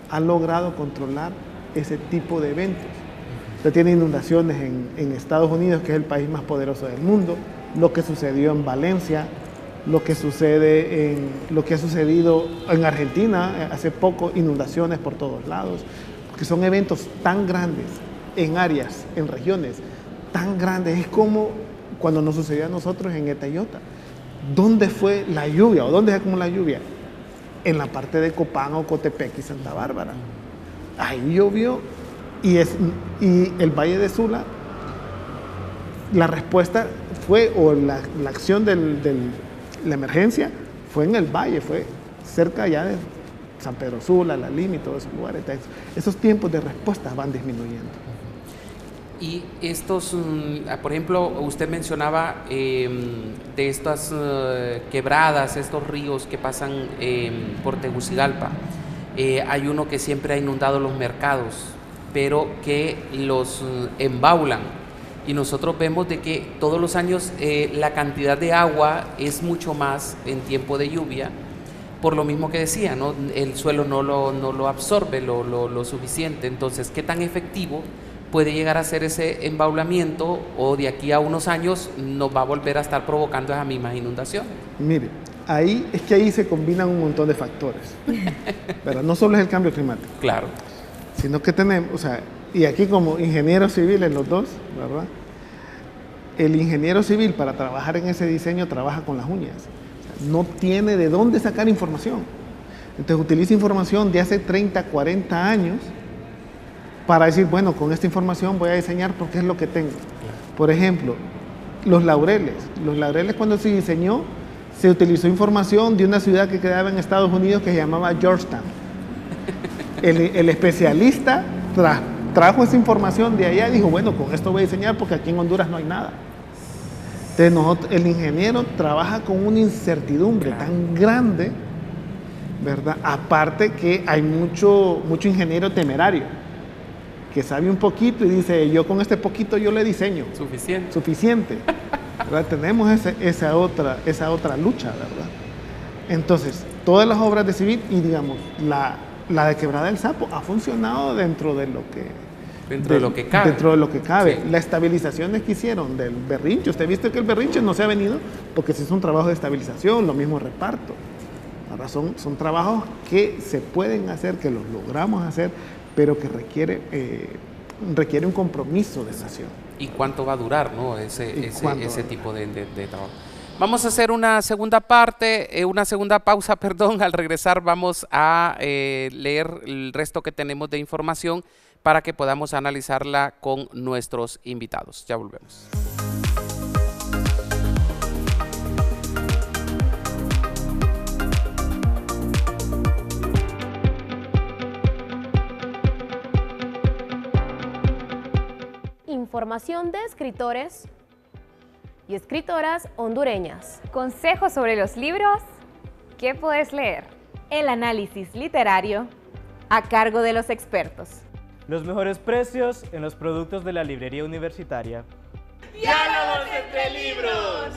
ha logrado controlar ese tipo de eventos. Usted tiene inundaciones en Estados Unidos, que es el país más poderoso del mundo, lo que sucedió en Valencia, lo que ha sucedido en Argentina hace poco, inundaciones por todos lados, que son eventos tan grandes en áreas, en regiones tan grandes. Es como cuando nos sucedió a nosotros en Etayota. ¿Dónde fue la lluvia o dónde se acumuló la lluvia? En la parte de Copán, Ocotepec y Santa Bárbara. Ahí llovió y el Valle de Sula, la respuesta fue, o la acción la emergencia fue en el valle, fue cerca ya de San Pedro Sula, La Lima y todos esos lugares. Esos tiempos de respuesta van disminuyendo. Y estos, por ejemplo, usted mencionaba de estas quebradas, estos ríos que pasan por Tegucigalpa. Hay uno que siempre ha inundado los mercados, pero que los embaulan. Y nosotros vemos de que todos los años la cantidad de agua es mucho más en tiempo de lluvia, por lo mismo que decía, ¿no? El suelo no lo absorbe lo suficiente. Entonces, ¿qué tan efectivo puede llegar a ser ese embaulamiento, o de aquí a unos años nos va a volver a estar provocando esas mismas inundaciones? Mire, ahí se combinan un montón de factores, ¿verdad? No solo es el cambio climático. Claro. Sino que tenemos, o sea, y aquí como ingenieros civiles los dos, ¿verdad? El ingeniero civil para trabajar en ese diseño trabaja con las uñas. O sea, no tiene de dónde sacar información. Entonces utiliza información de hace 30, 40 años para decir, bueno, con esta información voy a diseñar porque es lo que tengo. Por ejemplo, los laureles. Los laureles, cuando se diseñó, se utilizó información de una ciudad que quedaba en Estados Unidos que se llamaba Georgetown. El especialista trajo esa información de allá y dijo, bueno, con esto voy a diseñar porque aquí en Honduras no hay nada. Entonces el ingeniero trabaja con una incertidumbre tan grande, ¿verdad? Aparte que hay mucho ingeniero temerario que sabe un poquito y dice, yo con este poquito yo le diseño. Suficiente. ¿Verdad? Tenemos esa otra lucha, ¿verdad? Entonces, todas las obras de civil y digamos, la de Quebrada del Sapo ha funcionado dentro de lo que cabe. Sí. Las estabilizaciones que hicieron del Berrinche, usted ha visto que el Berrinche no se ha venido porque se hizo un trabajo de estabilización, lo mismo reparto. Ahora son trabajos que se pueden hacer, que los logramos hacer, pero que requiere un compromiso de nación. ¿Y cuánto va a durar, no? ese tipo de trabajo? Vamos a hacer una segunda pausa, perdón. Al regresar vamos a leer el resto que tenemos de información para que podamos analizarla con nuestros invitados. Ya volvemos. Información de escritores y escritoras hondureñas. Consejos sobre los libros que puedes leer. El análisis literario a cargo de los expertos. Los mejores precios en los productos de la librería universitaria. ¡Diálogos entre libros!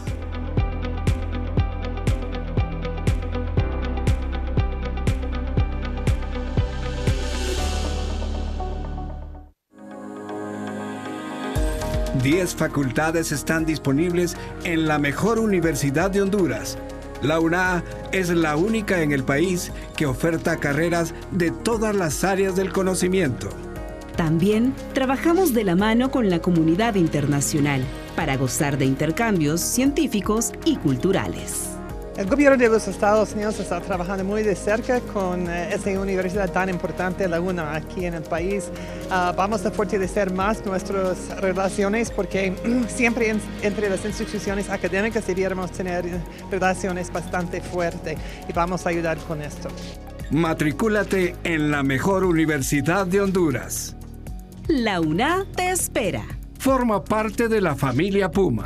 Diez facultades están disponibles en la mejor universidad de Honduras. La UNA es la única en el país que oferta carreras de todas las áreas del conocimiento. También trabajamos de la mano con la comunidad internacional para gozar de intercambios científicos y culturales. El gobierno de los Estados Unidos está trabajando muy de cerca con esta universidad tan importante, la UNA, aquí en el país. Vamos a fortalecer más nuestras relaciones porque siempre entre las instituciones académicas debiéramos tener relaciones bastante fuertes y vamos a ayudar con esto. Matricúlate en la mejor universidad de Honduras. La UNA te espera. Forma parte de la familia Puma.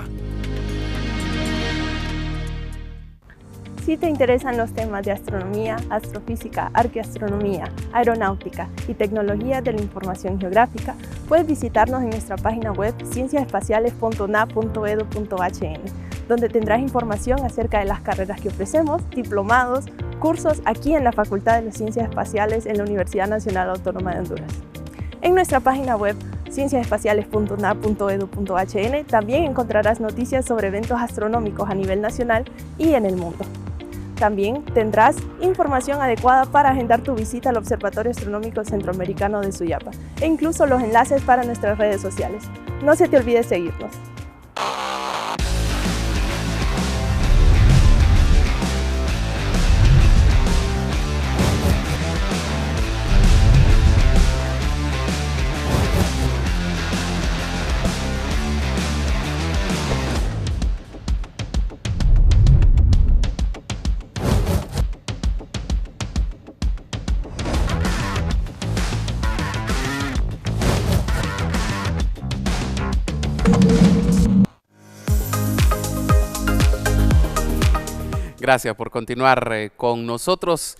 Si te interesan los temas de astronomía, astrofísica, arqueastronomía, aeronáutica y tecnología de la información geográfica, puedes visitarnos en nuestra página web cienciasespaciales.na.edu.hn, donde tendrás información acerca de las carreras que ofrecemos, diplomados, cursos aquí en la Facultad de las Ciencias Espaciales en la Universidad Nacional Autónoma de Honduras. En nuestra página web cienciasespaciales.na.edu.hn también encontrarás noticias sobre eventos astronómicos a nivel nacional y en el mundo. También tendrás información adecuada para agendar tu visita al Observatorio Astronómico Centroamericano de Suyapa e incluso los enlaces para nuestras redes sociales. No se te olvide seguirnos. Gracias por continuar con nosotros.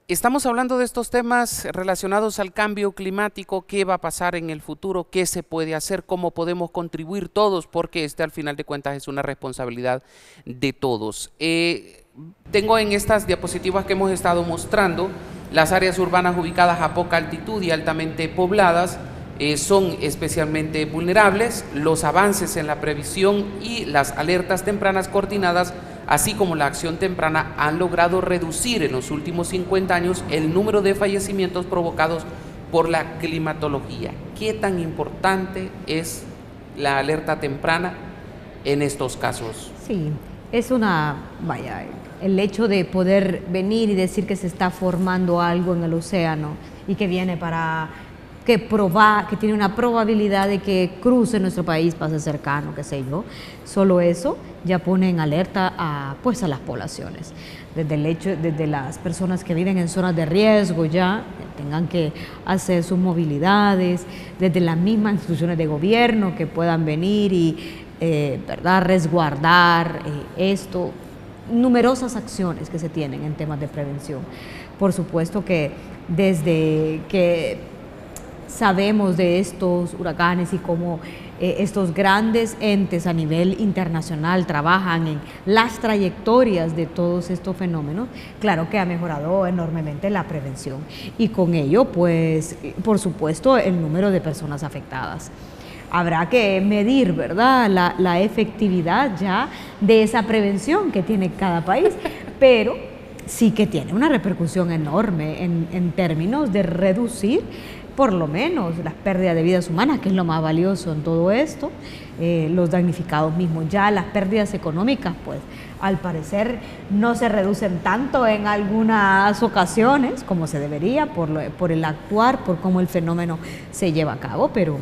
Estamos hablando de estos temas relacionados al cambio climático, qué va a pasar en el futuro, qué se puede hacer, cómo podemos contribuir todos, porque al final de cuentas es una responsabilidad de todos. Tengo en estas diapositivas que hemos estado mostrando las áreas urbanas ubicadas a poca altitud y altamente pobladas. Son especialmente vulnerables. Los avances en la previsión y las alertas tempranas coordinadas, así como la acción temprana, han logrado reducir en los últimos 50 años el número de fallecimientos provocados por la climatología. ¿Qué tan importante es la alerta temprana en estos casos? Sí, es el hecho de poder venir y decir que se está formando algo en el océano y que viene que tiene una probabilidad de que cruce nuestro país, pase cercano, qué sé yo. Solo eso ya pone en alerta a las poblaciones. Desde las personas que viven en zonas de riesgo ya tengan que hacer sus movilidades, desde las mismas instituciones de gobierno que puedan venir y resguardar esto. Numerosas acciones que se tienen en temas de prevención. Por supuesto que desde que sabemos de estos huracanes y cómo estos grandes entes a nivel internacional trabajan en las trayectorias de todos estos fenómenos, claro que ha mejorado enormemente la prevención y con ello, por supuesto, el número de personas afectadas. Habrá que medir, ¿verdad?, la efectividad ya de esa prevención que tiene cada país, pero sí que tiene una repercusión enorme en términos de reducir por lo menos las pérdidas de vidas humanas, que es lo más valioso en todo esto, los damnificados mismos. Ya las pérdidas económicas, pues al parecer no se reducen tanto en algunas ocasiones como se debería por el actuar, por cómo el fenómeno se lleva a cabo, pero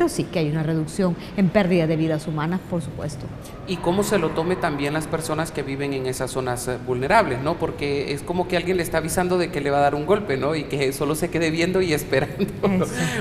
sí que hay una reducción en pérdida de vidas humanas, por supuesto. Y cómo se lo tome también las personas que viven en esas zonas vulnerables, ¿no? Porque es como que alguien le está avisando de que le va a dar un golpe, ¿no? Y que solo se quede viendo y esperando.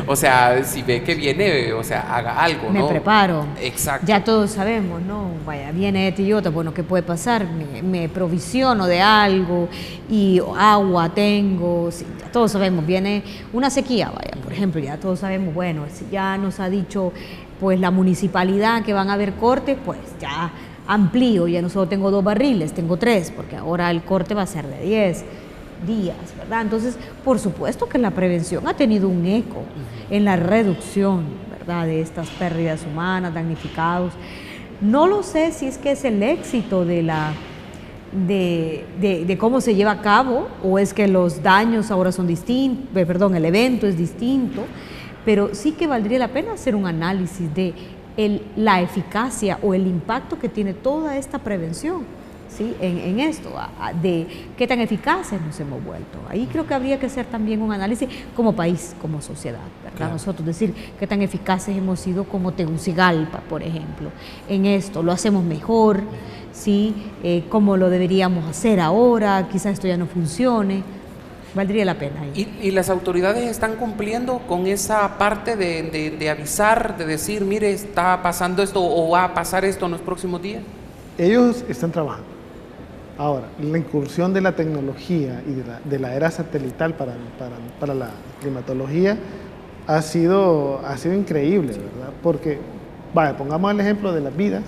O sea, si ve que viene, o sea, haga algo, ¿no? Me preparo. Exacto. Ya todos sabemos, ¿no? Vaya, viene este y otro, bueno, ¿qué puede pasar? Me provisiono de algo y agua tengo, sí, ya todos sabemos, viene una sequía, vaya, por ejemplo, ya todos sabemos, bueno, si ya nos ha dicho pues la municipalidad que van a haber cortes, pues ya amplío, ya no solo tengo 2 barriles, tengo 3, porque ahora el corte va a ser de 10 días, ¿verdad? Entonces, por supuesto que la prevención ha tenido un eco en la reducción, ¿verdad?, de estas pérdidas humanas, damnificados. No lo sé si es que es el éxito de cómo se lleva a cabo, o es que los daños ahora son distintos, el evento es distinto, pero sí que valdría la pena hacer un análisis de la eficacia o el impacto que tiene toda esta prevención, ¿sí?, en esto, de qué tan eficaces nos hemos vuelto. Ahí creo que habría que hacer también un análisis como país, como sociedad, ¿verdad? Claro. Nosotros decir qué tan eficaces hemos sido como Tegucigalpa, por ejemplo, en esto, lo hacemos mejor, ¿sí? Cómo lo deberíamos hacer ahora, quizás esto ya no funcione. Valdría la pena. ¿Y las autoridades están cumpliendo con esa parte de avisar, de decir, mire, está pasando esto o va a pasar esto en los próximos días? Ellos están trabajando. Ahora, la incursión de la tecnología y de la era satelital para la climatología ha sido increíble, ¿verdad? Porque, pongamos el ejemplo de las vidas,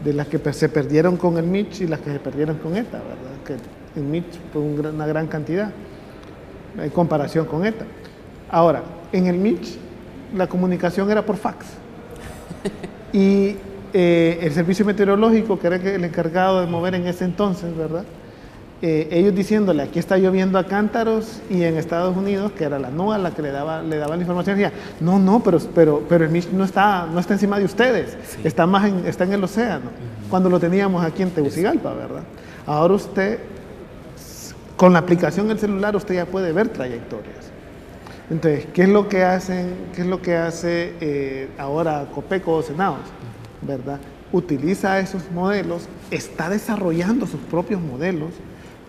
de las que se perdieron con el Mitch y las que se perdieron con ETA, ¿verdad? Que el Mitch fue una gran cantidad en comparación con ETA. Ahora, en el Mitch la comunicación era por fax y el servicio meteorológico, que era el encargado de mover en ese entonces, ¿verdad? Ellos diciéndole, aquí está lloviendo a cántaros, y en Estados Unidos, que era la NOAA la que le daba la información, decía, no, pero el Mitch no está encima de ustedes, sí, está en el océano, cuando lo teníamos aquí en Tegucigalpa, ¿verdad? Ahora usted, con la aplicación del celular, usted ya puede ver trayectorias. Entonces, ¿qué es lo que hace ahora Copeco o Senaos, ¿verdad? Utiliza esos modelos, está desarrollando sus propios modelos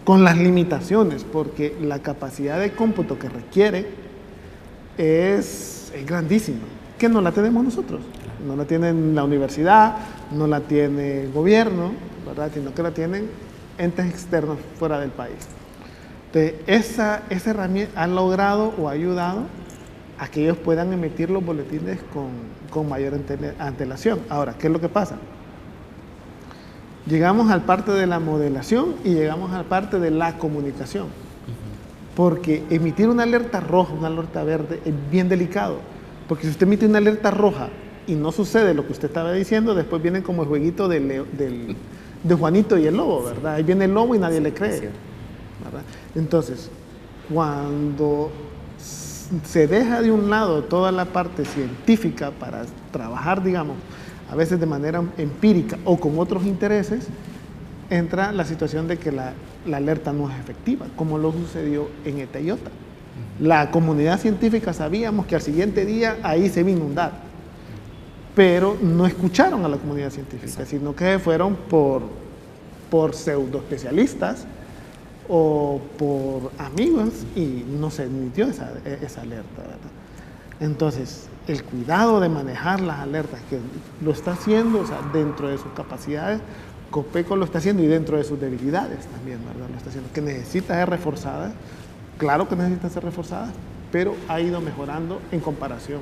con las limitaciones, porque la capacidad de cómputo que requiere es grandísima, que no la tenemos nosotros, no la tiene la universidad, no la tiene el gobierno, ¿verdad?, sino que la tienen entes externos fuera del país. Entonces, esa herramienta ha logrado o ha ayudado a que ellos puedan emitir los boletines con mayor antelación. Ahora, ¿qué es lo que pasa? Llegamos al parte de la modelación y llegamos al parte de la comunicación. Porque emitir una alerta roja, una alerta verde, es bien delicado. Porque si usted emite una alerta roja y no sucede lo que usted estaba diciendo, después viene como el jueguito de Juanito y el lobo, ¿verdad? Ahí viene el lobo y nadie le cree, ¿verdad? Entonces, cuando se deja de un lado toda la parte científica para trabajar, digamos, a veces de manera empírica o con otros intereses, entra la situación de que la alerta no es efectiva, como lo sucedió en ETA y OTA. La comunidad científica sabíamos que al siguiente día ahí se iba a inundar, pero no escucharon a la comunidad científica, sino que fueron por pseudo especialistas o por amigos, y no se emitió esa alerta, ¿verdad? Entonces, el cuidado de manejar las alertas, que lo está haciendo, o sea, dentro de sus capacidades, Copeco lo está haciendo, y dentro de sus debilidades también, ¿verdad? Lo está haciendo, que necesita ser reforzada, claro que necesita ser reforzada, pero ha ido mejorando en comparación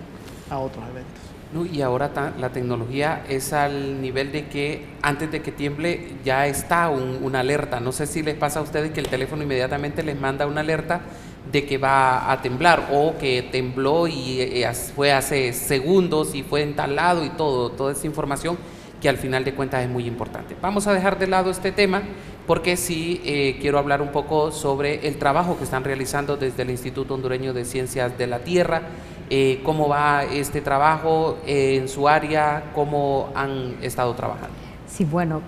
a otros eventos. No, y ahora la tecnología es al nivel de que antes de que tiemble ya está una alerta. No sé si les pasa a ustedes que el teléfono inmediatamente les manda una alerta de que va a temblar, o que tembló y fue hace segundos y fue en tal lado, y toda esa información que al final de cuentas es muy importante. Vamos a dejar de lado este tema porque sí quiero hablar un poco sobre el trabajo que están realizando desde el Instituto Hondureño de Ciencias de la Tierra. ¿Cómo va este trabajo en su área? ¿Cómo han estado trabajando? Sí, bueno,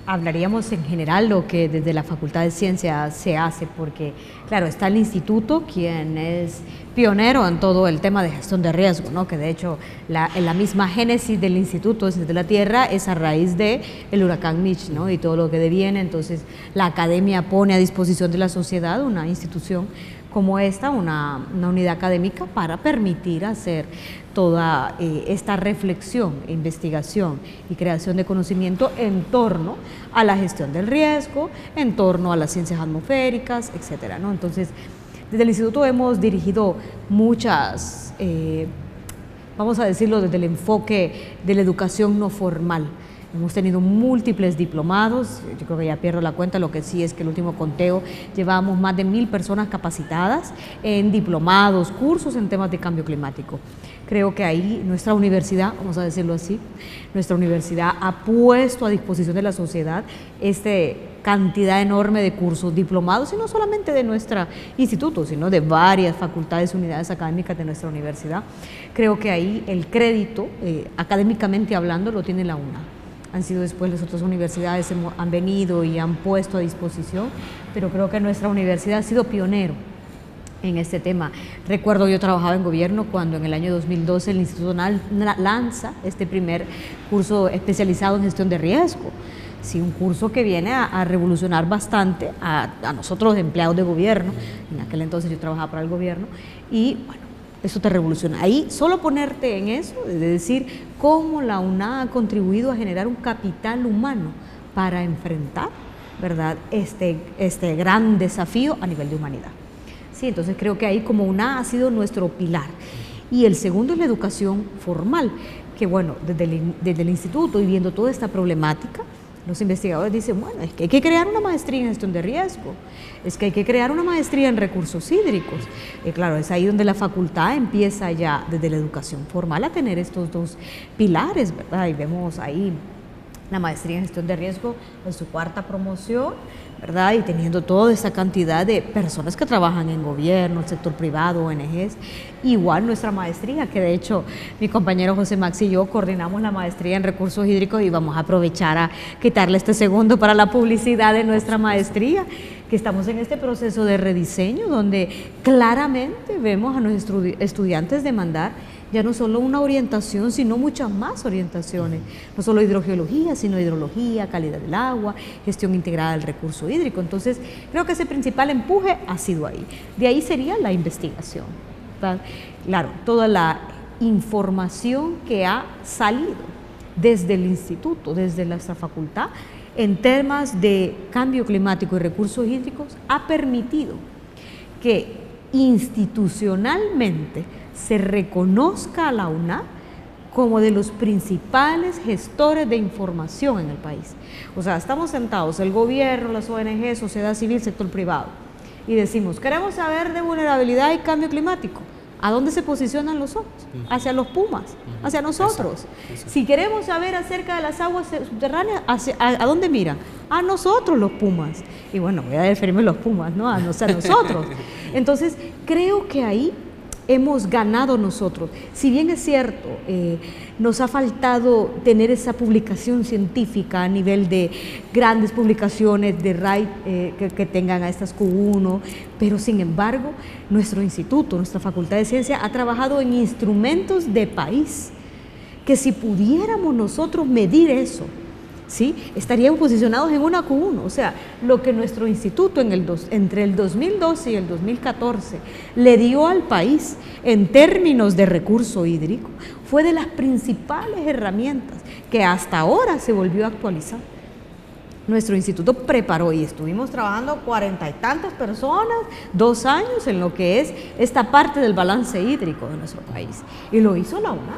hablaríamos en general lo que desde la Facultad de Ciencias se hace, porque claro, está el instituto, quien es pionero en todo el tema de gestión de riesgo, ¿no? Que de hecho la misma génesis del Instituto de la Tierra es a raíz del huracán Mitch, ¿no? Y todo lo que deviene. Entonces la academia pone a disposición de la sociedad una institución como esta, una unidad académica para permitir hacer toda esta reflexión, investigación y creación de conocimiento en torno a la gestión del riesgo, en torno a las ciencias atmosféricas, etcétera, ¿no? Entonces, desde el instituto hemos dirigido muchas, vamos a decirlo desde el enfoque de la educación no formal. Hemos tenido múltiples diplomados, yo creo que ya pierdo la cuenta, lo que sí es que el último conteo llevábamos más de 1000 personas capacitadas en diplomados, cursos en temas de cambio climático. Creo que ahí nuestra universidad, vamos a decirlo así, nuestra universidad ha puesto a disposición de la sociedad esta cantidad enorme de cursos diplomados, y no solamente de nuestro instituto, sino de varias facultades y unidades académicas de nuestra universidad. Creo que ahí el crédito, académicamente hablando, lo tiene la UNA. Han sido después las otras universidades, han venido y han puesto a disposición, pero creo que nuestra universidad ha sido pionero en este tema. Recuerdo, yo trabajaba en gobierno cuando en el año 2012 el Instituto lanza este primer curso especializado en gestión de riesgo. Sí, un curso que viene a revolucionar bastante a nosotros, empleados de gobierno. En aquel entonces yo trabajaba para el gobierno y bueno, eso te revoluciona. Ahí solo ponerte en eso, de decir cómo la UNA ha contribuido a generar un capital humano para enfrentar, ¿verdad?, este gran desafío a nivel de humanidad. Sí, entonces creo que ahí como UNA ha sido nuestro pilar. Y el segundo es la educación formal, que bueno, desde el instituto y viendo toda esta problemática, los investigadores dicen, bueno, es que hay que crear una maestría en gestión de riesgo, es que hay que crear una maestría en recursos hídricos. Claro, es ahí donde la facultad empieza ya desde la educación formal a tener estos dos pilares, ¿verdad? Y vemos ahí la maestría en gestión de riesgo en su 4ª promoción, ¿verdad? Y teniendo toda esa cantidad de personas que trabajan en gobierno, el sector privado, ONGs. Igual nuestra maestría, que de hecho mi compañero José Max y yo coordinamos la maestría en recursos hídricos, y vamos a aprovechar a quitarle este segundo para la publicidad de nuestra maestría, que estamos en este proceso de rediseño donde claramente vemos a nuestros estudiantes demandar ya no solo una orientación, sino muchas más orientaciones, no solo hidrogeología, sino hidrología, calidad del agua, gestión integrada del recurso hídrico. Entonces, creo que ese principal empuje ha sido ahí. De ahí sería la investigación, ¿verdad? Claro, toda la información que ha salido desde el instituto, desde nuestra facultad, en temas de cambio climático y recursos hídricos, ha permitido que institucionalmente se reconozca a la UNA como de los principales gestores de información en el país. O sea, estamos sentados, el gobierno, las ONG, sociedad civil, sector privado, y decimos, queremos saber de vulnerabilidad y cambio climático. ¿A dónde se posicionan los ojos? Hacia los Pumas, hacia nosotros. Exacto. Si queremos saber acerca de las aguas subterráneas, ¿a dónde miran? A nosotros los Pumas. Y bueno, voy a referirme a los Pumas, ¿no? A nosotros. Entonces, creo que ahí hemos ganado nosotros. Si bien es cierto, nos ha faltado tener esa publicación científica a nivel de grandes publicaciones de RAI que tengan a estas Q1, pero sin embargo, nuestro instituto, nuestra Facultad de Ciencia ha trabajado en instrumentos de país, que si pudiéramos nosotros medir eso, ¿sí?, estaríamos posicionados en una Q1. O sea, lo que nuestro instituto entre el 2012 y el 2014 le dio al país en términos de recurso hídrico fue de las principales herramientas que hasta ahora se volvió a actualizar. Nuestro instituto preparó, y estuvimos trabajando 40 y tantas personas, 2 años en lo que es esta parte del balance hídrico de nuestro país, y lo hizo la UNA,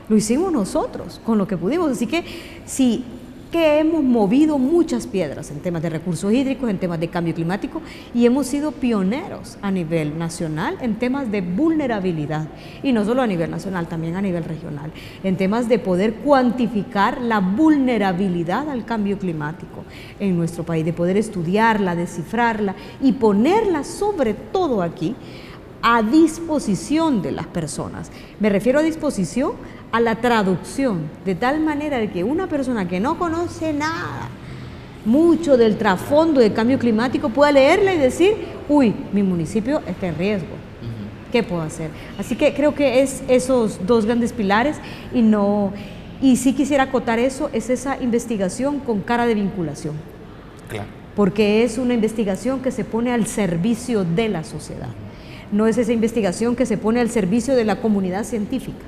lo hicimos nosotros con lo que pudimos. Así que si que hemos movido muchas piedras en temas de recursos hídricos, en temas de cambio climático, y hemos sido pioneros a nivel nacional en temas de vulnerabilidad, y no solo a nivel nacional, también a nivel regional, en temas de poder cuantificar la vulnerabilidad al cambio climático en nuestro país, de poder estudiarla, descifrarla y ponerla sobre todo aquí a disposición de las personas. Me refiero a disposición a la traducción, de tal manera de que una persona que no conoce nada, mucho del trasfondo del cambio climático, pueda leerla y decir, uy, mi municipio está en riesgo, ¿qué puedo hacer? Así que creo que es esos dos grandes pilares, y sí quisiera acotar eso, es esa investigación con cara de vinculación. Claro. Porque es una investigación que se pone al servicio de la sociedad. No es esa investigación que se pone al servicio de la comunidad científica.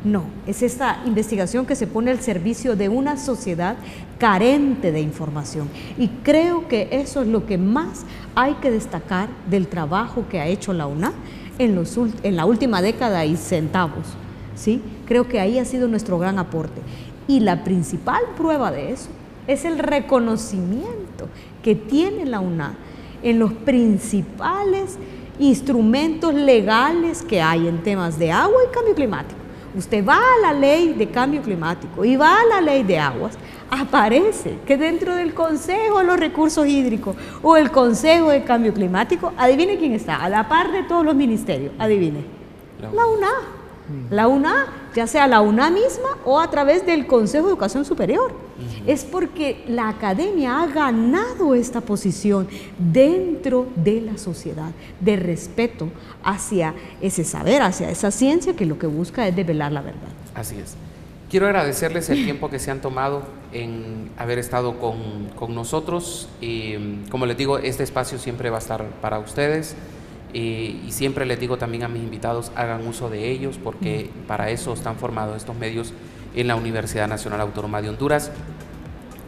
No, es esta investigación que se pone al servicio de una sociedad carente de información. Y creo que eso es lo que más hay que destacar del trabajo que ha hecho la UNA en la última década y centavos, ¿sí? Creo que ahí ha sido nuestro gran aporte. Y la principal prueba de eso es el reconocimiento que tiene la UNA en los principales instrumentos legales que hay en temas de agua y cambio climático. Usted va a la ley de cambio climático y va a la ley de aguas, aparece que dentro del Consejo de los Recursos Hídricos o el Consejo de Cambio Climático, adivine quién está, a la par de todos los ministerios, adivine, la UNA. La UNA, ya sea la UNA misma o a través del Consejo de Educación Superior. Es porque la academia ha ganado esta posición dentro de la sociedad, de respeto hacia ese saber, hacia esa ciencia que lo que busca es develar la verdad. Así es. Quiero agradecerles el tiempo que se han tomado en haber estado con nosotros. Como les digo, este espacio siempre va a estar para ustedes. Y siempre les digo también a mis invitados, hagan uso de ellos, porque para eso están formados estos medios en la Universidad Nacional Autónoma de Honduras.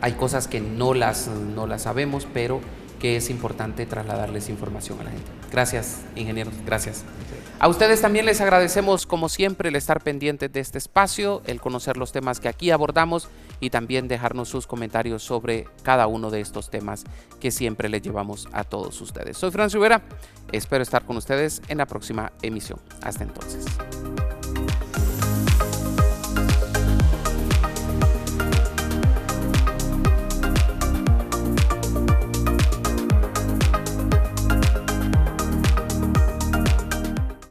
Hay cosas que no las sabemos, pero que es importante trasladarles información a la gente. Gracias, ingenieros, gracias. A ustedes también les agradecemos, como siempre, el estar pendientes de este espacio, el conocer los temas que aquí abordamos y también dejarnos sus comentarios sobre cada uno de estos temas que siempre les llevamos a todos ustedes. Soy Franz Rivera, espero estar con ustedes en la próxima emisión. Hasta entonces.